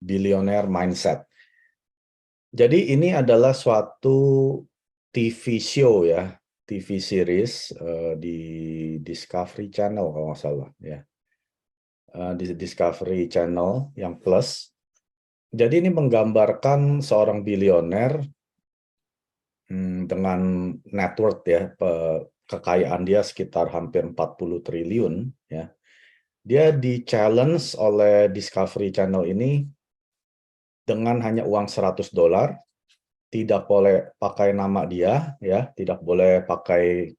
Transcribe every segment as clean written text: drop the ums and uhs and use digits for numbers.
Billionaire Mindset. Jadi ini adalah suatu TV show ya, TV series di Discovery Channel kalau nggak salah ya, di Discovery Channel yang Plus. Jadi ini menggambarkan seorang bilioner dengan net worth ya, kekayaan dia sekitar hampir 40 triliun ya. Dia di-challenge oleh Discovery Channel ini dengan hanya uang $100, tidak boleh pakai nama dia ya, tidak boleh pakai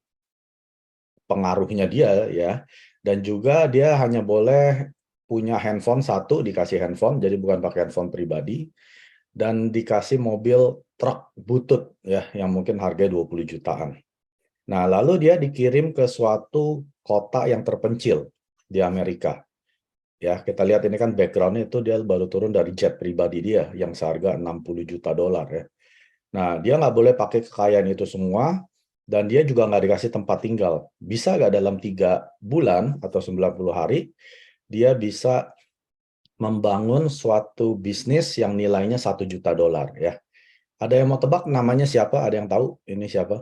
pengaruhnya dia ya, dan juga dia hanya boleh punya handphone satu, dikasih handphone, jadi bukan pakai handphone pribadi, dan dikasih mobil truk butut ya, yang mungkin harganya 20 jutaan. Nah, lalu dia dikirim ke suatu kota yang terpencil di Amerika. Ya, kita lihat ini kan background-nya itu dia baru turun dari jet pribadi dia yang seharga $60 juta ya. Nah, dia nggak boleh pakai kekayaan itu semua, dan dia juga nggak dikasih tempat tinggal. Bisa nggak dalam 3 bulan atau 90 hari, dia bisa membangun suatu bisnis yang nilainya $1 juta ya. Ada yang mau tebak namanya siapa? Ada yang tahu ini siapa?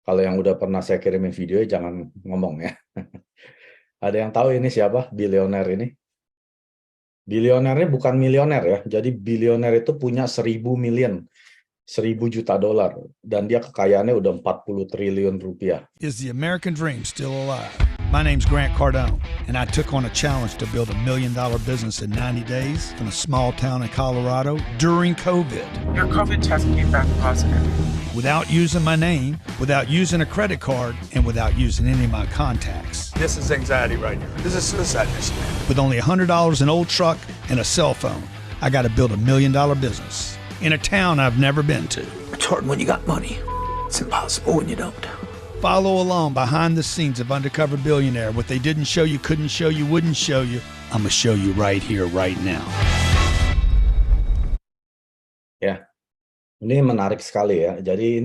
Kalau yang udah pernah saya kirimin videonya jangan ngomong ya. Ada yang tahu ini siapa bilioner ini? Bilionernya bukan milioner ya. Jadi bilioner itu punya 1.000 million, 1.000 juta dolar, dan dia kekayaannya udah 40 triliun rupiah. Is the American dream still alive? My name's Grant Cardone, and I took on a challenge to build $1 million business in 90 days from a small town in Colorado during COVID. Your COVID test came back positive. Without using my name, without using a credit card, and without using any of my contacts. This is anxiety right here. This is suicide mission. With only $100, an old truck, and a cell phone, I got to build $1 million business in a town I've never been to. It's hard when you got money. It's impossible when you don't. Follow along behind the scenes of Undercover Billionaire. What they didn't show you, couldn't show you, wouldn't show you, I'm going to show you right here, right now. Ya, ini menarik sekali ya. Jadi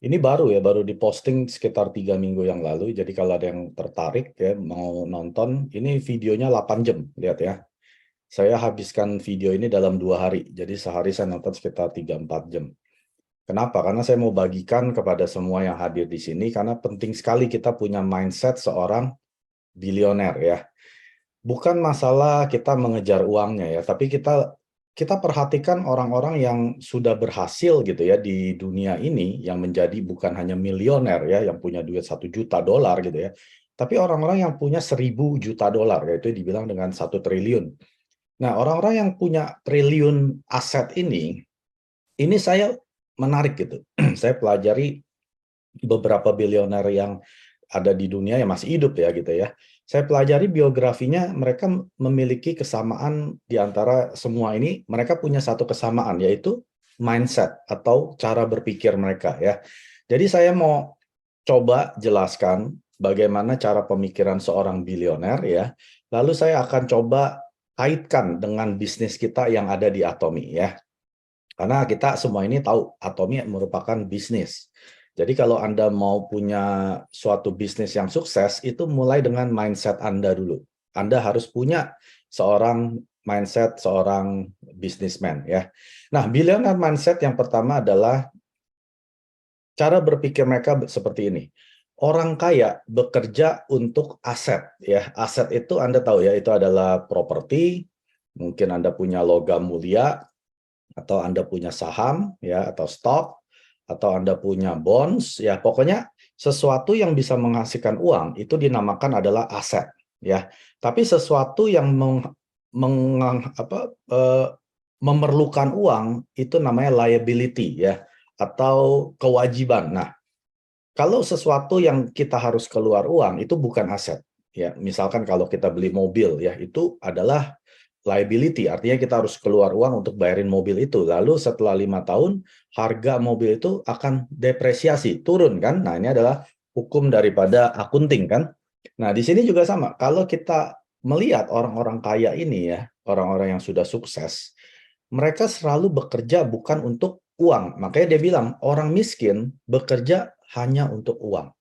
ini baru ya, baru diposting sekitar 3 minggu yang lalu. Jadi kalau ada yang tertarik ya mau nonton, ini videonya 8 jam, lihat ya. Saya habiskan video ini dalam 2 hari. Jadi sehari saya nonton sekitar 3-4 jam. Kenapa? Karena saya mau bagikan kepada semua yang hadir di sini, karena penting sekali kita punya mindset seorang bilioner ya. Bukan masalah kita mengejar uangnya ya, tapi kita perhatikan orang-orang yang sudah berhasil gitu ya di dunia ini, yang menjadi bukan hanya milioner ya, yang punya duit $1 juta gitu ya, tapi orang-orang yang punya 1.000 juta dolar, yaitu dibilang dengan 1 triliun. Nah, orang-orang yang punya triliun aset ini saya menarik gitu. Saya pelajari beberapa bilioner yang ada di dunia yang masih hidup ya gitu ya. Saya pelajari biografinya, mereka memiliki kesamaan di antara semua ini. Mereka punya satu kesamaan, yaitu mindset atau cara berpikir mereka ya. Jadi saya mau coba jelaskan bagaimana cara pemikiran seorang bilioner ya. Lalu saya akan coba kaitkan dengan bisnis kita yang ada di Atomy ya. Karena kita semua ini tahu Atomy merupakan bisnis. Jadi kalau Anda mau punya suatu bisnis yang sukses, itu mulai dengan mindset Anda dulu. Anda harus punya seorang mindset, seorang businessman ya. Nah, billionaire mindset yang pertama adalah cara berpikir mereka seperti ini. Orang kaya bekerja untuk aset ya. Aset itu Anda tahu ya, itu adalah properti, mungkin Anda punya logam mulia, atau Anda punya saham ya, atau stok, atau Anda punya bonds ya, pokoknya sesuatu yang bisa menghasilkan uang itu dinamakan adalah aset ya. Tapi sesuatu yang memerlukan uang itu namanya liability ya, atau kewajiban. Nah, kalau sesuatu yang kita harus keluar uang itu bukan aset ya. Misalkan kalau kita beli mobil ya, itu adalah liability, artinya kita harus keluar uang untuk bayarin mobil itu. Lalu setelah 5 tahun, harga mobil itu akan depresiasi, turun kan? Nah, ini adalah hukum daripada akunting kan? Nah, di sini juga sama. Kalau kita melihat orang-orang kaya ini ya, orang-orang yang sudah sukses, mereka selalu bekerja bukan untuk uang. Makanya dia bilang, orang miskin bekerja hanya untuk uang.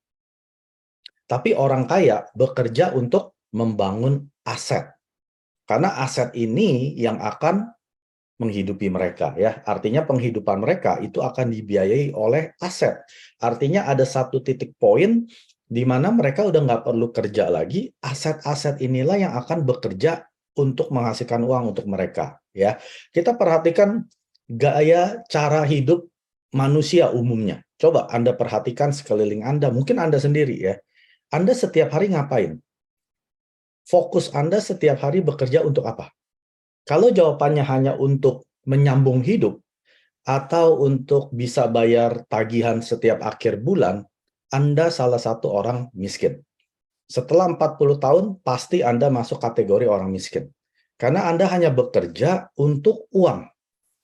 Tapi orang kaya bekerja untuk membangun aset. Karena aset ini yang akan menghidupi mereka, ya. Artinya penghidupan mereka itu akan dibiayai oleh aset. Artinya ada satu titik poin di mana mereka udah nggak perlu kerja lagi, aset-aset inilah yang akan bekerja untuk menghasilkan uang untuk mereka, ya. Kita perhatikan gaya cara hidup manusia umumnya. Coba Anda perhatikan sekeliling Anda, mungkin Anda sendiri ya. Anda setiap hari ngapain? Fokus Anda setiap hari bekerja untuk apa? Kalau jawabannya hanya untuk menyambung hidup atau untuk bisa bayar tagihan setiap akhir bulan, Anda salah satu orang miskin. Setelah 40 tahun, pasti Anda masuk kategori orang miskin. Karena Anda hanya bekerja untuk uang.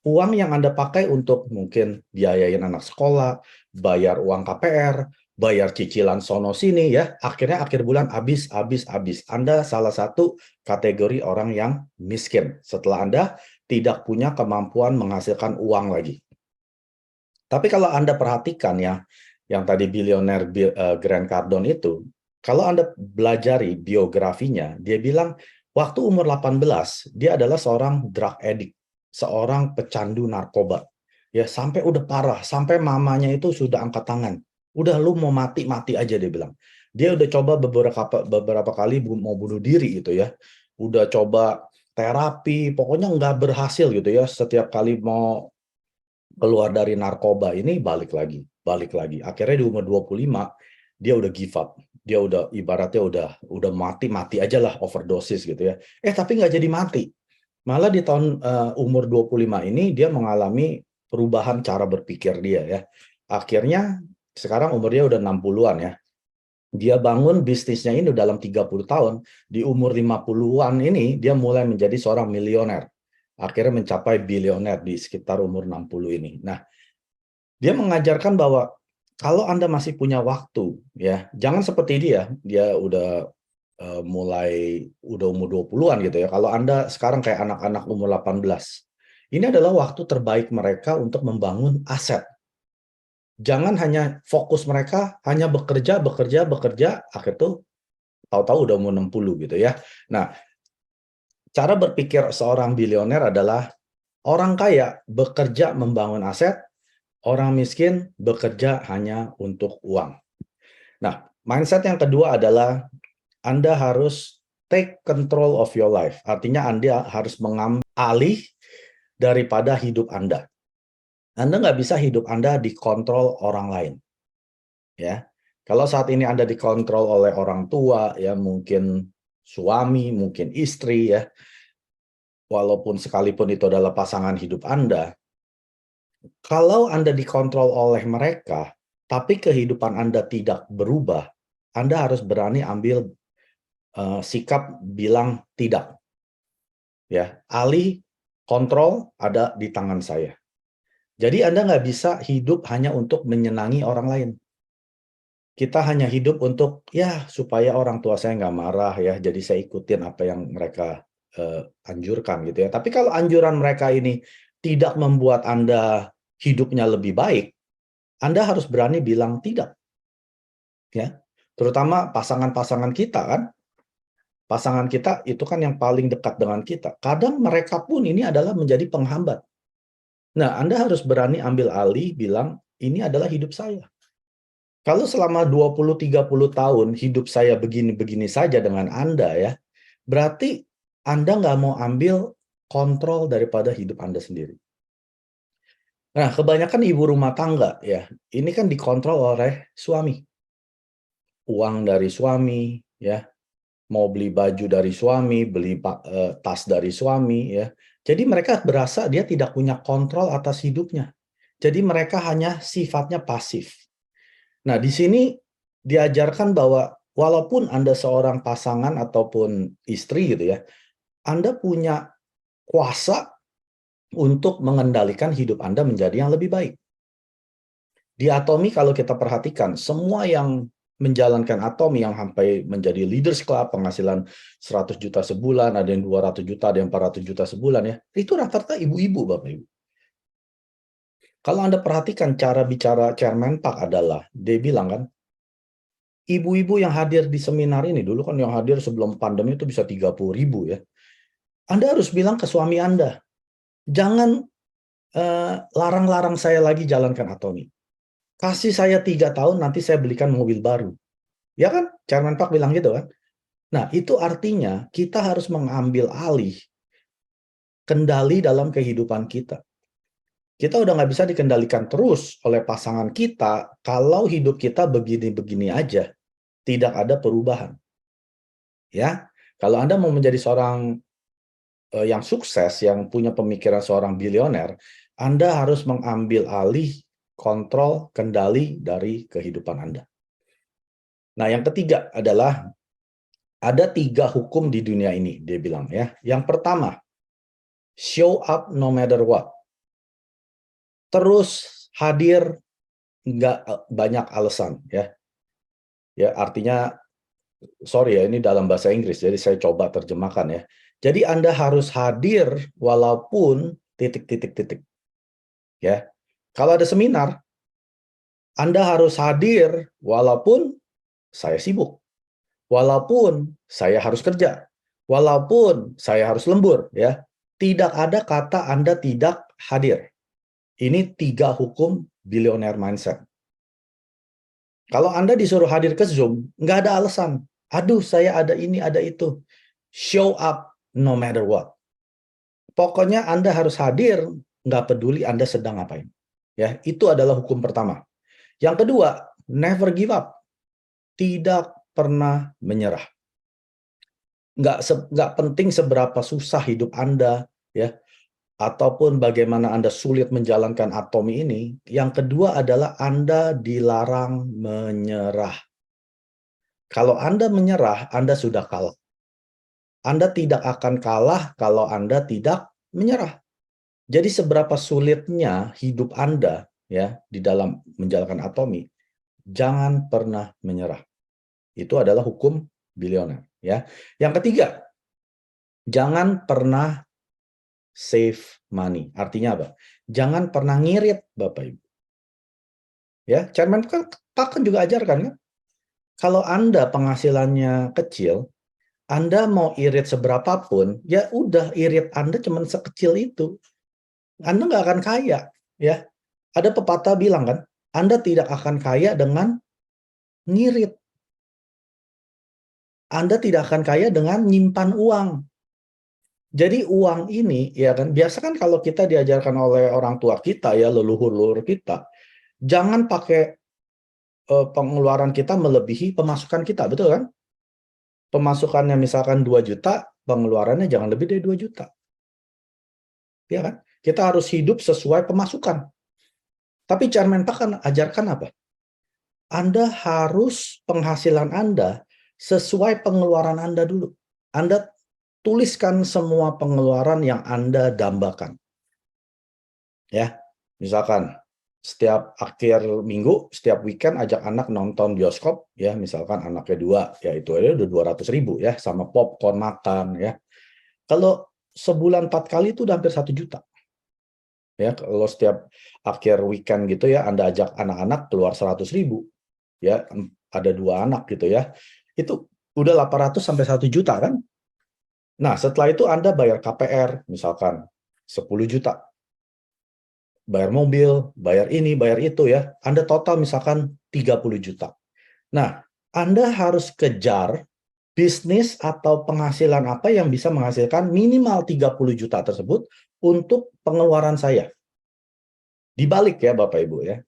Uang yang Anda pakai untuk mungkin biayain anak sekolah, bayar uang KPR, bayar cicilan sono sini ya. Akhirnya akhir bulan habis. Anda salah satu kategori orang yang miskin setelah Anda tidak punya kemampuan menghasilkan uang lagi. Tapi kalau Anda perhatikan ya, yang tadi bilioner Grant Cardone itu, kalau Anda belajari biografinya, dia bilang waktu umur 18, dia adalah seorang drug addict, seorang pecandu narkoba. Ya, sampai udah parah, sampai mamanya itu sudah angkat tangan. Udah lu mau mati aja dia bilang. Dia udah coba beberapa kali mau bunuh diri gitu ya. Udah coba terapi, pokoknya nggak berhasil gitu ya. Setiap kali mau keluar dari narkoba ini balik lagi. Akhirnya di umur 25 dia udah give up. Dia udah ibaratnya udah mati aja lah, overdosis gitu ya. Tapi nggak jadi mati. Malah di tahun umur 25 ini dia mengalami perubahan cara berpikir dia ya. Akhirnya sekarang umur dia udah 60-an ya. Dia bangun bisnisnya ini dalam 30 tahun. Di umur 50-an ini dia mulai menjadi seorang milioner. Akhirnya mencapai bilioner di sekitar umur 60 ini. Nah, dia mengajarkan bahwa kalau Anda masih punya waktu, ya jangan seperti dia udah udah umur 20-an gitu ya. Kalau Anda sekarang kayak anak-anak umur 18, ini adalah waktu terbaik mereka untuk membangun aset. Jangan hanya fokus mereka hanya bekerja, akhir tuh tahu-tahu udah umur 60 gitu ya. Nah, cara berpikir seorang bilioner adalah orang kaya bekerja membangun aset, orang miskin bekerja hanya untuk uang. Nah, mindset yang kedua adalah Anda harus take control of your life. Artinya Anda harus mengambil alih daripada hidup Anda. Anda nggak bisa hidup Anda dikontrol orang lain. Ya, kalau saat ini Anda dikontrol oleh orang tua, ya mungkin suami, mungkin istri, ya, walaupun sekalipun itu adalah pasangan hidup Anda, kalau Anda dikontrol oleh mereka, tapi kehidupan Anda tidak berubah, Anda harus berani ambil sikap bilang tidak. Ya, alih kontrol ada di tangan saya. Jadi Anda nggak bisa hidup hanya untuk menyenangi orang lain. Kita hanya hidup untuk ya supaya orang tua saya nggak marah ya, jadi saya ikutin apa yang mereka anjurkan gitu ya. Tapi kalau anjuran mereka ini tidak membuat Anda hidupnya lebih baik, Anda harus berani bilang tidak. Ya, terutama pasangan-pasangan kita kan. Pasangan kita itu kan yang paling dekat dengan kita. Kadang mereka pun ini adalah menjadi penghambat. Nah, Anda harus berani ambil alih, bilang, ini adalah hidup saya. Kalau selama 20-30 tahun hidup saya begini-begini saja dengan Anda ya, berarti Anda nggak mau ambil kontrol daripada hidup Anda sendiri. Nah, kebanyakan ibu rumah tangga ya, ini kan dikontrol oleh suami. Uang dari suami, ya, mau beli baju dari suami, beli tas dari suami, ya. Jadi mereka berasa dia tidak punya kontrol atas hidupnya. Jadi mereka hanya sifatnya pasif. Nah, di sini diajarkan bahwa walaupun Anda seorang pasangan ataupun istri gitu ya, Anda punya kuasa untuk mengendalikan hidup Anda menjadi yang lebih baik. Di Atomi kalau kita perhatikan, semua yang menjalankan Atomi yang sampai menjadi leaders club, penghasilan 100 juta sebulan, ada yang 200 juta, ada yang 400 juta sebulan ya, itu rata-rata ibu-ibu, Bapak-Ibu. Kalau Anda perhatikan cara bicara Chairman Park adalah, dia bilang kan, ibu-ibu yang hadir di seminar ini, dulu kan yang hadir sebelum pandemi itu bisa 30.000 ya. Anda harus bilang ke suami Anda, jangan larang-larang saya lagi jalankan Atomy. Kasih saya 3 tahun, nanti saya belikan mobil baru. Ya kan? Chairman Park bilang gitu kan? Nah, itu artinya kita harus mengambil alih kendali dalam kehidupan kita. Kita udah nggak bisa dikendalikan terus oleh pasangan kita kalau hidup kita begini-begini aja, tidak ada perubahan. Ya, kalau Anda mau menjadi seorang yang sukses, yang punya pemikiran seorang bilioner, Anda harus mengambil alih kontrol, kendali dari kehidupan Anda. Nah, yang ketiga adalah ada 3 hukum di dunia ini, dia bilang ya. Yang pertama, show up no matter what. Terus hadir, nggak banyak alasan ya. Ya, artinya sorry ya, ini dalam bahasa Inggris, jadi saya coba terjemahkan ya. Jadi Anda harus hadir walaupun titik-titik-titik. Ya. Kalau ada seminar, Anda harus hadir walaupun saya sibuk. Walaupun saya harus kerja. Walaupun saya harus lembur ya. Tidak ada kata Anda tidak hadir. Ini 3 hukum billionaire mindset. Kalau Anda disuruh hadir ke Zoom, nggak ada alasan. Aduh, saya ada ini, ada itu. Show up no matter what. Pokoknya Anda harus hadir, nggak peduli Anda sedang ngapain. Ya, itu adalah hukum pertama. Yang kedua, never give up. Tidak pernah menyerah. Nggak penting seberapa susah hidup Anda, ya, ataupun bagaimana Anda sulit menjalankan Atomy ini. Yang kedua adalah Anda dilarang menyerah. Kalau Anda menyerah, Anda sudah kalah. Anda tidak akan kalah kalau Anda tidak menyerah. Jadi seberapa sulitnya hidup Anda ya di dalam menjalankan Atomy, jangan pernah menyerah. Itu adalah hukum bilioner ya. Yang ketiga, jangan pernah save money. Artinya apa? Jangan pernah ngirit, Bapak Ibu. Ya, Chairman Park kan juga ajarkan kan? Kalau Anda penghasilannya kecil, Anda mau irit seberapapun, ya udah irit Anda cuma sekecil itu. Anda nggak akan kaya, ya. Ada pepatah bilang kan, Anda tidak akan kaya dengan ngirit. Anda tidak akan kaya dengan nyimpan uang. Jadi uang ini, ya kan, biasa kan kalau kita diajarkan oleh orang tua kita, ya leluhur-leluhur kita, jangan pakai pengeluaran kita melebihi pemasukan kita, betul kan? Pemasukannya misalkan 2 juta, pengeluarannya jangan lebih dari 2 juta. Ya kan? Kita harus hidup sesuai pemasukan. Tapi Chairman Park kan ajarkan apa? Anda harus penghasilan Anda sesuai pengeluaran Anda dulu. Anda tuliskan semua pengeluaran yang Anda dambakan. Ya, misalkan setiap akhir minggu, setiap weekend ajak anak nonton bioskop, ya misalkan anaknya 2, ya itu aja udah 200.000 ya, sama popcorn makan ya. Kalau sebulan 4 kali itu udah hampir 1 juta. Ya, kalau setiap akhir weekend gitu ya, Anda ajak anak-anak keluar 100.000, ya ada 2 anak gitu ya, itu udah 800 sampai 1 juta kan. Nah setelah itu Anda bayar KPR misalkan 10 juta. Bayar mobil, bayar ini, bayar itu ya. Anda total misalkan 30 juta. Nah, Anda harus kejar bisnis atau penghasilan apa yang bisa menghasilkan minimal 30 juta tersebut untuk pengeluaran saya. Dibalik ya Bapak Ibu ya.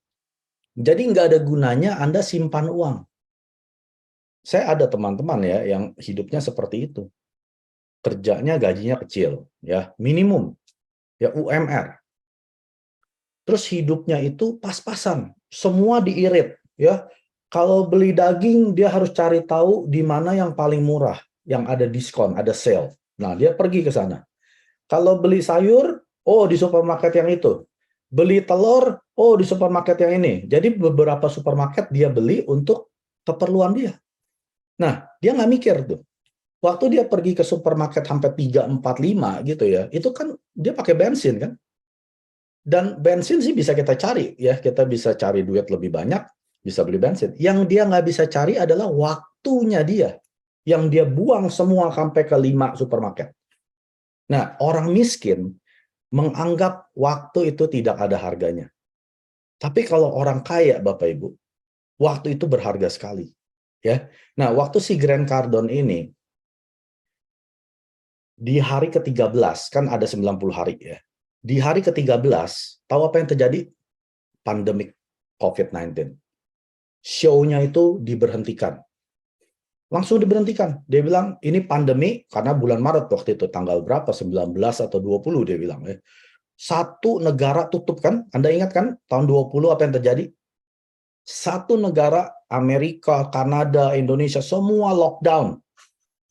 Jadi nggak ada gunanya Anda simpan uang. Saya ada teman-teman ya yang hidupnya seperti itu. Kerjanya gajinya kecil ya, minimum ya UMR. Terus hidupnya itu pas-pasan, semua diirit ya. Kalau beli daging dia harus cari tahu di mana yang paling murah, yang ada diskon, ada sale. Nah, dia pergi ke sana. Kalau beli sayur, oh di supermarket yang itu. Beli telur, oh di supermarket yang ini. Jadi beberapa supermarket dia beli untuk keperluan dia. Nah, dia nggak mikir tuh. Waktu dia pergi ke supermarket sampai 3, 4, 5 gitu ya, itu kan dia pakai bensin kan. Dan bensin sih bisa kita cari ya, kita bisa cari duit lebih banyak, bisa beli bensin. Yang dia nggak bisa cari adalah waktunya dia, yang dia buang semua sampai ke 5 supermarket. Nah, orang miskin menganggap waktu itu tidak ada harganya. Tapi kalau orang kaya, Bapak Ibu, waktu itu berharga sekali. Ya. Nah, waktu si Grant Cardone ini, di hari ke-13, kan ada 90 hari ya. Di hari ke-13, tahu apa yang terjadi? Pandemik COVID-19. Show-nya itu diberhentikan. Langsung diberhentikan. Dia bilang, ini pandemi, karena bulan Maret waktu itu, tanggal berapa? 19 atau 20 dia bilang. Ya. Satu negara tutup kan? Anda ingat kan? Tahun 20 apa yang terjadi? Satu negara, Amerika, Kanada, Indonesia, semua lockdown.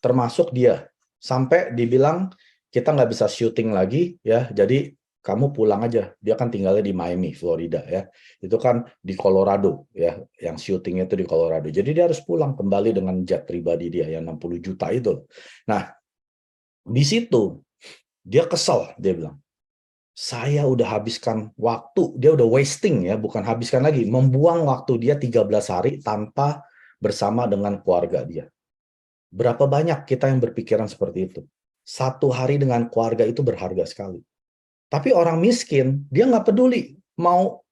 Termasuk dia. Sampai dibilang, kita nggak bisa syuting lagi, ya. Jadi, kamu pulang aja. Dia kan tinggalnya di Miami, Florida, ya. Itu kan di Colorado, ya. Yang syutingnya itu di Colorado. Jadi, dia harus pulang kembali dengan jet pribadi dia, yang 60 juta itu. Nah, di situ, dia kesel, dia bilang. Saya udah habiskan waktu, dia udah wasting ya, bukan habiskan lagi, membuang waktu dia 13 hari tanpa bersama dengan keluarga dia. Berapa banyak kita yang berpikiran seperti itu? Satu hari dengan keluarga itu berharga sekali. Tapi orang miskin, dia nggak peduli mau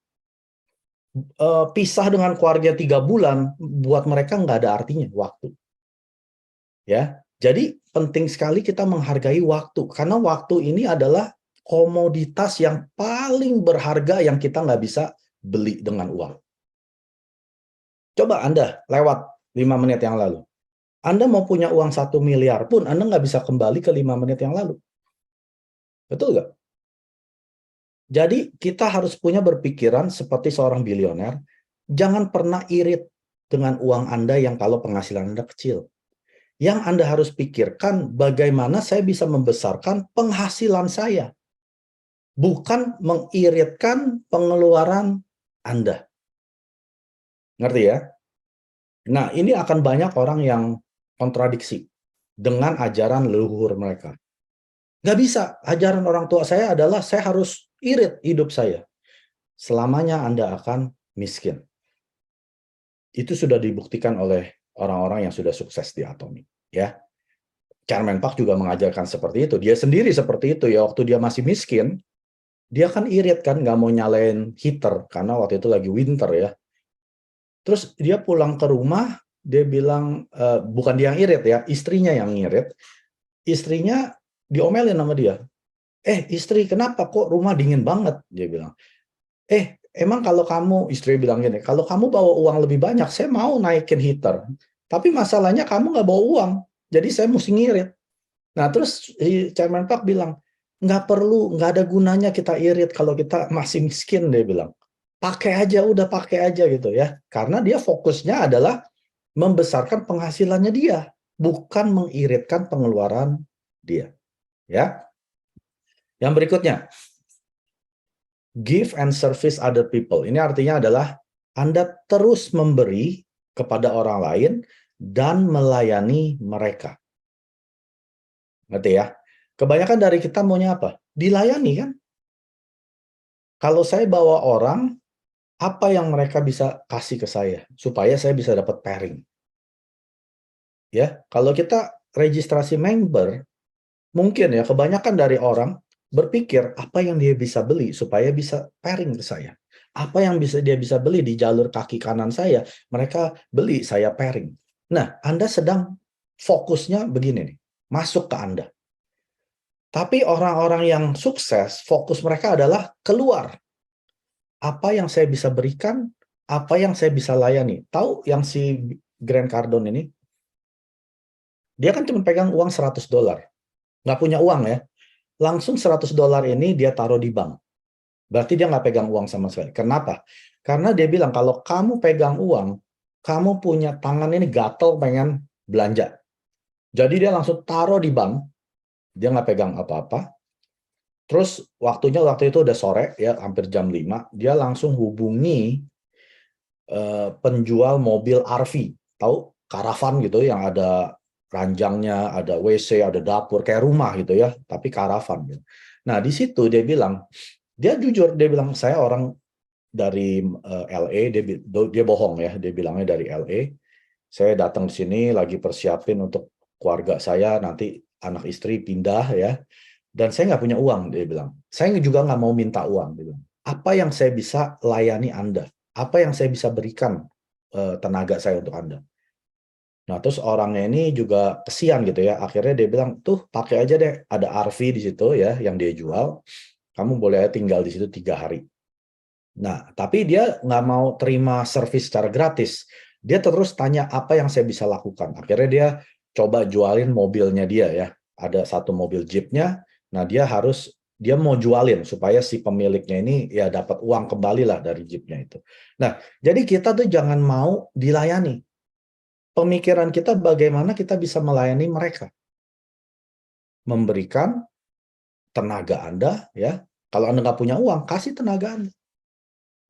pisah dengan keluarga 3 bulan, buat mereka nggak ada artinya waktu. Ya, jadi penting sekali kita menghargai waktu, karena waktu ini adalah komoditas yang paling berharga yang kita nggak bisa beli dengan uang. Coba Anda lewat 5 menit yang lalu. Anda mau punya uang 1 miliar pun, Anda nggak bisa kembali ke 5 menit yang lalu. Betul nggak? Jadi kita harus punya berpikiran seperti seorang bilioner, jangan pernah irit dengan uang Anda yang kalau penghasilan Anda kecil. Yang Anda harus pikirkan bagaimana saya bisa membesarkan penghasilan saya. Bukan mengiritkan pengeluaran Anda. Ngerti ya? Nah, ini akan banyak orang yang kontradiksi dengan ajaran leluhur mereka. Nggak bisa. Ajaran orang tua saya adalah saya harus irit hidup saya. Selamanya Anda akan miskin. Itu sudah dibuktikan oleh orang-orang yang sudah sukses di Atomic. Ya. Chairman Park juga mengajarkan seperti itu. Dia sendiri seperti itu ya. Waktu dia masih miskin, dia kan irit kan, nggak mau nyalain heater karena waktu itu lagi winter ya. Terus dia pulang ke rumah, dia bilang bukan dia yang irit ya, istrinya yang ngirit. Istrinya diomelin sama dia. Istri, kenapa kok rumah dingin banget? Dia bilang. Emang kalau kamu, istri bilang gini, kalau kamu bawa uang lebih banyak, saya mau naikin heater. Tapi masalahnya kamu nggak bawa uang, jadi saya mesti ngirit. Nah terus Chairman Park bilang, nggak perlu, nggak ada gunanya kita irit kalau kita masih miskin, dia bilang. Pakai aja, udah pakai aja gitu ya. Karena dia fokusnya adalah membesarkan penghasilannya dia, bukan mengiritkan pengeluaran dia. Ya. Yang berikutnya, give and service other people. Ini artinya adalah Anda terus memberi kepada orang lain dan melayani mereka. Ngerti ya? Kebanyakan dari kita maunya apa? Dilayani kan? Kalau saya bawa orang, apa yang mereka bisa kasih ke saya supaya saya bisa dapat pairing? Ya, kalau kita registrasi member, mungkin ya kebanyakan dari orang berpikir apa yang dia bisa beli supaya bisa pairing ke saya. Apa yang dia bisa beli di jalur kaki kanan saya, mereka beli saya pairing. Nah, Anda sedang fokusnya begini nih, masuk ke Anda. Tapi orang-orang yang sukses, fokus mereka adalah keluar. Apa yang saya bisa berikan, apa yang saya bisa layani. Tahu yang si Grant Cardone ini? Dia kan cuma pegang uang $100. Nggak punya uang ya. Langsung $100 ini dia taruh di bank. Berarti dia nggak pegang uang sama sekali. Kenapa? Karena dia bilang, kalau kamu pegang uang, kamu punya tangan ini gatel pengen belanja. Jadi dia langsung taruh di bank. Dia nggak pegang apa-apa. Terus waktu itu udah sore, ya hampir jam 5. Dia langsung hubungi penjual mobil RV. Tahu? Karavan gitu yang ada ranjangnya, ada WC, ada dapur, kayak rumah gitu ya, tapi karavan gitu. Nah, di situ dia bilang, dia jujur, dia bilang, saya orang dari LA, dia bohong ya, dia bilangnya dari LA. Saya datang ke sini lagi persiapin untuk keluarga saya, nanti anak istri pindah ya. Dan saya nggak punya uang, dia bilang. Saya juga nggak mau minta uang, dia bilang. Apa yang saya bisa layani Anda? Apa yang saya bisa berikan tenaga saya untuk Anda? Nah, terus orangnya ini juga kesian gitu ya. Akhirnya dia bilang, tuh pakai aja deh. Ada RV di situ ya, yang dia jual. Kamu boleh tinggal di situ 3 hari. Nah, tapi dia nggak mau terima servis secara gratis. Dia terus tanya apa yang saya bisa lakukan. Akhirnya dia coba jualin mobilnya dia ya. Ada satu mobil Jeepnya. Nah, dia mau jualin supaya si pemiliknya ini ya dapat uang kembali lah dari Jeepnya itu. Nah, jadi kita tuh jangan mau dilayani. Pemikiran kita bagaimana kita bisa melayani mereka. Memberikan tenaga Anda ya. Kalau Anda nggak punya uang, kasih tenaga Anda.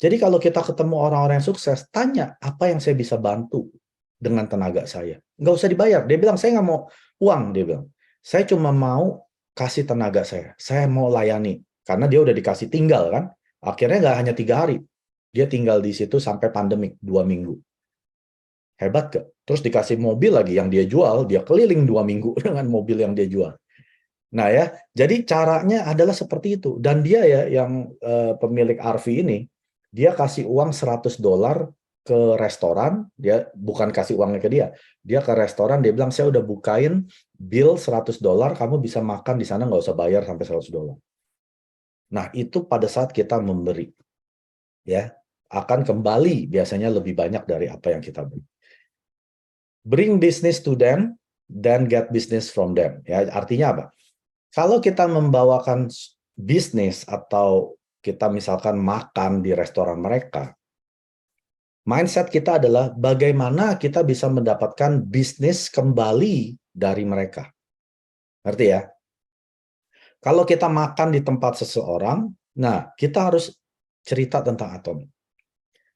Jadi kalau kita ketemu orang-orang yang sukses, tanya apa yang saya bisa bantu dengan tenaga saya. Nggak usah dibayar. Dia bilang, saya nggak mau uang. Dia bilang, saya cuma mau kasih tenaga saya. Saya mau layani. Karena dia udah dikasih tinggal kan. Akhirnya nggak hanya 3 hari. Dia tinggal di situ sampai pandemik 2 minggu. Hebat gak? Terus dikasih mobil lagi yang dia jual, dia keliling 2 minggu dengan mobil yang dia jual. Nah ya, jadi caranya adalah seperti itu. Dan dia ya, yang pemilik RV ini, dia kasih uang $100 ke restoran, dia bukan kasih uangnya ke dia ke restoran, dia bilang, saya udah bukain bill $100, kamu bisa makan di sana, nggak usah bayar sampai $100. Nah, itu pada saat kita memberi, ya, akan kembali biasanya lebih banyak dari apa yang kita beri. Bring business to them, then get business from them. Ya, artinya apa? Kalau kita membawakan bisnis atau kita misalkan makan di restoran mereka, mindset kita adalah bagaimana kita bisa mendapatkan bisnis kembali dari mereka. Ngerti ya? Kalau kita makan di tempat seseorang, nah kita harus cerita tentang Atomy.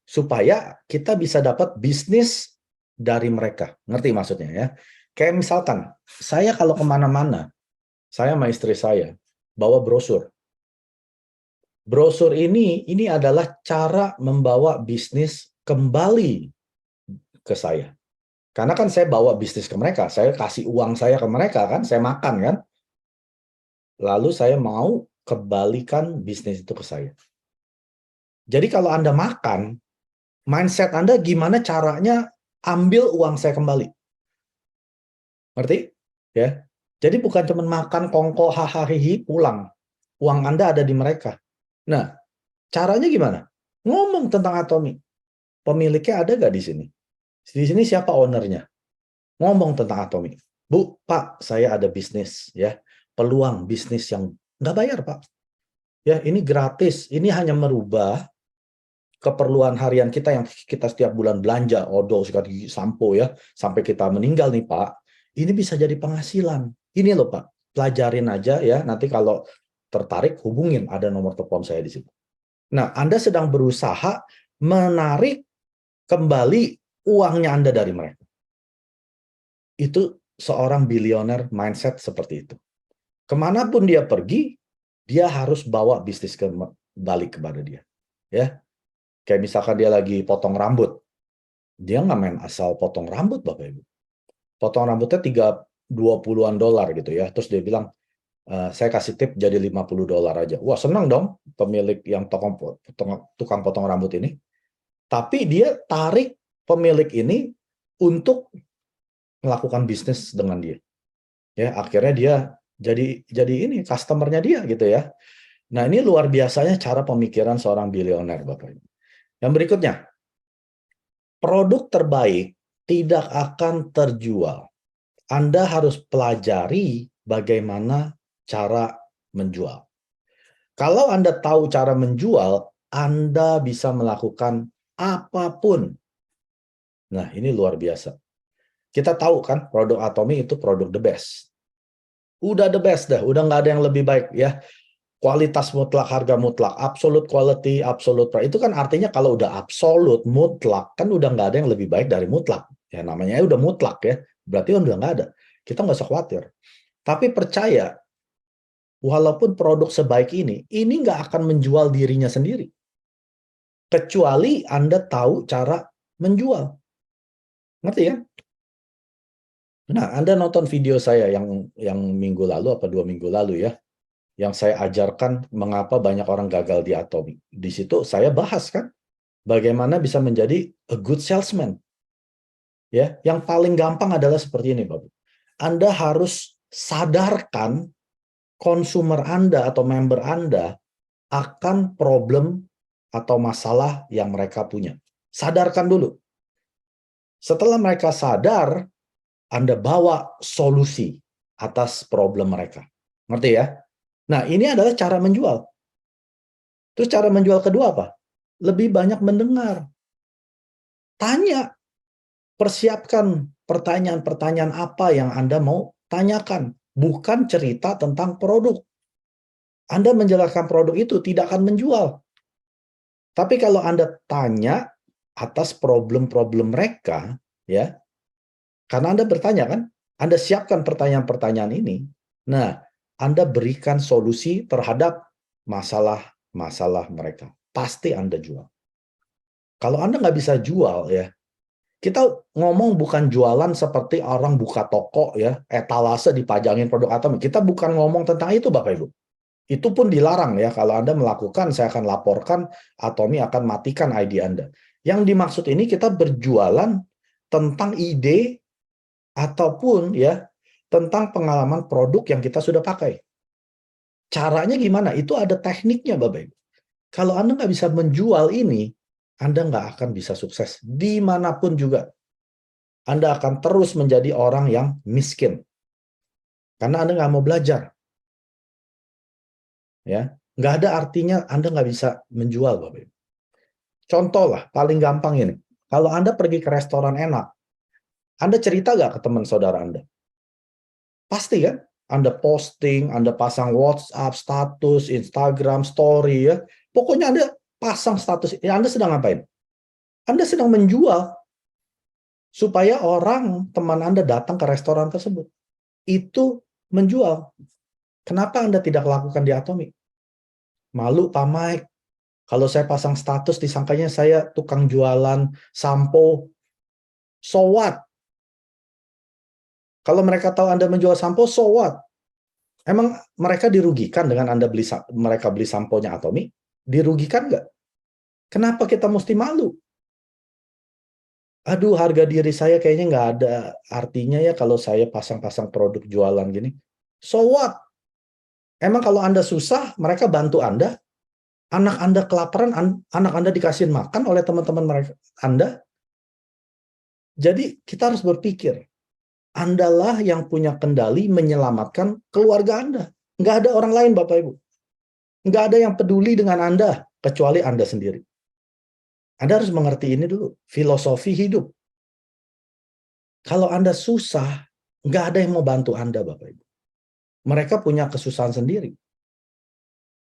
Supaya kita bisa dapat bisnis dari mereka. Ngerti maksudnya ya? Kayak misalkan, saya kalau kemana-mana, saya sama istri saya bawa brosur. Brosur ini adalah cara membawa bisnis kembali ke saya. Karena kan saya bawa bisnis ke mereka, saya kasih uang saya ke mereka kan, saya makan kan. Lalu saya mau kembalikan bisnis itu ke saya. Jadi kalau Anda makan, mindset Anda gimana caranya ambil uang saya kembali. Ngerti? Ya. Jadi bukan cuma makan kongko hahaha pulang. Uang Anda ada di mereka. Nah, caranya gimana? Ngomong tentang Atomy. Pemiliknya ada nggak di sini? Di sini siapa ownernya? Ngomong tentang Atomy. Bu, Pak, saya ada bisnis ya. Peluang bisnis yang nggak bayar, Pak. Ya, ini gratis. Ini hanya merubah keperluan harian kita yang kita setiap bulan belanja, odol, sikat gigi, sampo ya, sampai kita meninggal nih, Pak. Ini bisa jadi penghasilan. Ini loh, Pak. Pelajarin aja ya. Nanti kalau tertarik, hubungin. Ada nomor telepon saya di situ. Nah, Anda sedang berusaha menarik kembali uangnya Anda dari mereka. Itu seorang bilioner mindset seperti itu. Kemanapun dia pergi, dia harus bawa bisnis balik kepada dia. Ya, kayak misalkan dia lagi potong rambut, dia nggak main asal potong rambut, Bapak Ibu. Potong rambutnya $20-an gitu ya. Terus dia bilang, saya kasih tip jadi $50 aja. Wah, senang dong pemilik yang tukang potong rambut ini. Tapi dia tarik pemilik ini untuk melakukan bisnis dengan dia. Ya, akhirnya dia jadi ini customer-nya dia gitu ya. Nah, ini luar biasanya cara pemikiran seorang bilioner, Bapak Ibu. Yang berikutnya, produk terbaik tidak akan terjual. Anda harus pelajari bagaimana cara menjual. Kalau Anda tahu cara menjual, Anda bisa melakukan apapun. Nah, ini luar biasa. Kita tahu kan, produk Atomy itu produk the best. Udah the best dah, udah nggak ada yang lebih baik ya. Kualitas mutlak, harga mutlak, absolute quality, absolute price. Itu kan artinya kalau udah absolute, mutlak, kan udah nggak ada yang lebih baik dari mutlak. Ya namanya udah mutlak ya, berarti kan udah nggak ada. Kita nggak usah khawatir. Tapi percaya, walaupun produk sebaik ini nggak akan menjual dirinya sendiri. Kecuali Anda tahu cara menjual. Ngerti ya? Nah, Anda nonton video saya yang minggu lalu, apa 2 minggu lalu ya. yang saya ajarkan mengapa banyak orang gagal di Atomic. Di situ saya bahas kan, bagaimana bisa menjadi a good salesman. Ya, yang paling gampang adalah seperti ini, Bapak. Anda harus sadarkan konsumer Anda atau member Anda akan problem atau masalah yang mereka punya. Sadarkan dulu. Setelah mereka sadar, Anda bawa solusi atas problem mereka. Ngerti ya? Nah, ini adalah cara menjual. Terus cara menjual kedua apa? Lebih banyak mendengar. Tanya. Persiapkan pertanyaan-pertanyaan apa yang Anda mau tanyakan. Bukan cerita tentang produk. Anda menjelaskan produk itu tidak akan menjual. Tapi kalau Anda tanya atas problem-problem mereka, ya, karena Anda bertanya kan, Anda siapkan pertanyaan-pertanyaan ini. Nah, Anda berikan solusi terhadap masalah-masalah mereka. Pasti Anda jual. Kalau Anda nggak bisa jual, ya, kita ngomong bukan jualan seperti orang buka toko ya, etalase dipajangin produk Atomic. Kita bukan ngomong tentang itu Bapak Ibu. Itu pun dilarang ya. Kalau Anda melakukan, saya akan laporkan, Atomic akan matikan ID Anda. Yang dimaksud ini kita berjualan tentang ide ataupun ya tentang pengalaman produk yang kita sudah pakai. Caranya gimana? Itu ada tekniknya Bapak Ibu. Kalau Anda nggak bisa menjual ini, Anda nggak akan bisa sukses dimanapun juga. Anda akan terus menjadi orang yang miskin. Karena Anda nggak mau belajar. Ya, nggak ada artinya Anda nggak bisa menjual, Bapak Ibu. Contoh lah, paling gampang ini. Kalau Anda pergi ke restoran enak, Anda cerita nggak ke teman saudara Anda? Pasti kan? Anda posting, Anda pasang WhatsApp, status, Instagram, story, ya. Pokoknya Anda pasang status, ya Anda sedang ngapain? Anda sedang menjual supaya orang, teman Anda datang ke restoran tersebut. Itu menjual. Kenapa Anda tidak lakukan di Atomic? Malu Pak Mike. Kalau saya pasang status disangkanya saya tukang jualan sampo. So what? Kalau mereka tahu Anda menjual sampo, so what? Emang mereka dirugikan dengan Anda mereka beli samponya Atomic? Dirugikan nggak? Kenapa kita mesti malu? Aduh, harga diri saya kayaknya nggak ada artinya ya kalau saya pasang-pasang produk jualan gini. So what? Emang kalau Anda susah, mereka bantu Anda? Anak Anda kelaparan, anak Anda dikasih makan oleh teman-teman mereka Anda? Jadi kita harus berpikir, Andalah yang punya kendali menyelamatkan keluarga Anda. Nggak ada orang lain, Bapak Ibu. Nggak ada yang peduli dengan Anda, kecuali Anda sendiri. Anda harus mengerti ini dulu, filosofi hidup. Kalau Anda susah, nggak ada yang mau bantu Anda, Bapak Ibu. Mereka punya kesusahan sendiri.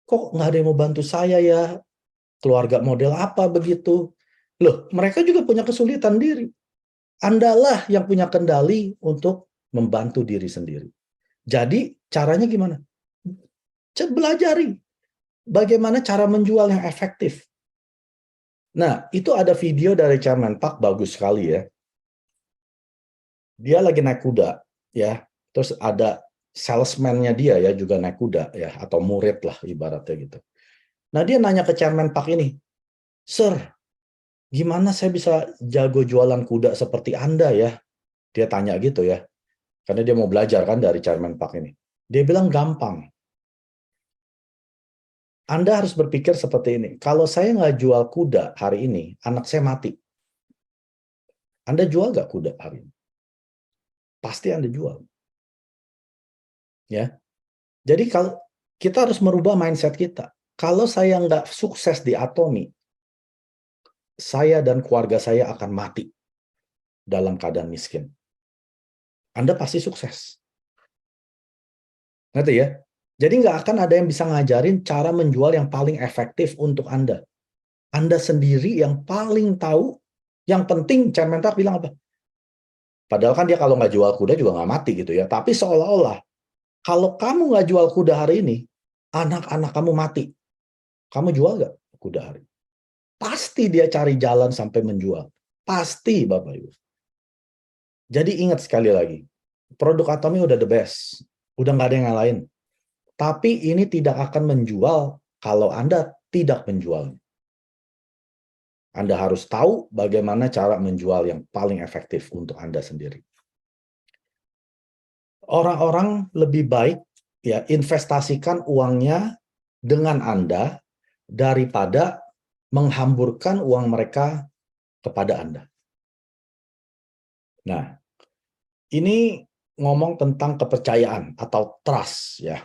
Kok nggak ada yang mau bantu saya ya? Keluarga model apa begitu? Loh, mereka juga punya kesulitan diri. Andalah yang punya kendali untuk membantu diri sendiri. Jadi, caranya gimana? Belajari bagaimana cara menjual yang efektif. Nah, itu ada video dari Chairman Park, bagus sekali ya. Dia lagi naik kuda, ya. Terus ada salesman-nya dia ya, juga naik kuda ya, atau murid lah ibaratnya gitu. Nah, dia nanya ke Chairman Park ini, "Sir, gimana saya bisa jago jualan kuda seperti Anda ya?" Dia tanya gitu ya. Karena dia mau belajar kan dari Chairman Park ini. Dia bilang gampang. Anda harus berpikir seperti ini. Kalau saya nggak jual kuda hari ini, anak saya mati. Anda jual nggak kuda hari ini? Pasti Anda jual. Ya. Jadi kalau kita harus merubah mindset kita. Kalau saya nggak sukses di Atomic, saya dan keluarga saya akan mati dalam keadaan miskin. Anda pasti sukses. Ngerti ya? Jadi nggak akan ada yang bisa ngajarin cara menjual yang paling efektif untuk Anda. Anda sendiri yang paling tahu. Yang penting, Chairman Park bilang apa? Padahal kan dia kalau nggak jual kuda juga nggak mati gitu ya. Tapi seolah-olah, kalau kamu nggak jual kuda hari ini, anak-anak kamu mati. Kamu jual nggak kuda hari ini? Pasti dia cari jalan sampai menjual. Pasti, Bapak Ibu. Jadi ingat sekali lagi, produk Atomic udah the best. Udah nggak ada yang lain. Tapi ini tidak akan menjual kalau Anda tidak menjualnya. Anda harus tahu bagaimana cara menjual yang paling efektif untuk Anda sendiri. Orang-orang lebih baik ya investasikan uangnya dengan Anda daripada menghamburkan uang mereka kepada Anda. Nah, ini ngomong tentang kepercayaan atau trust ya.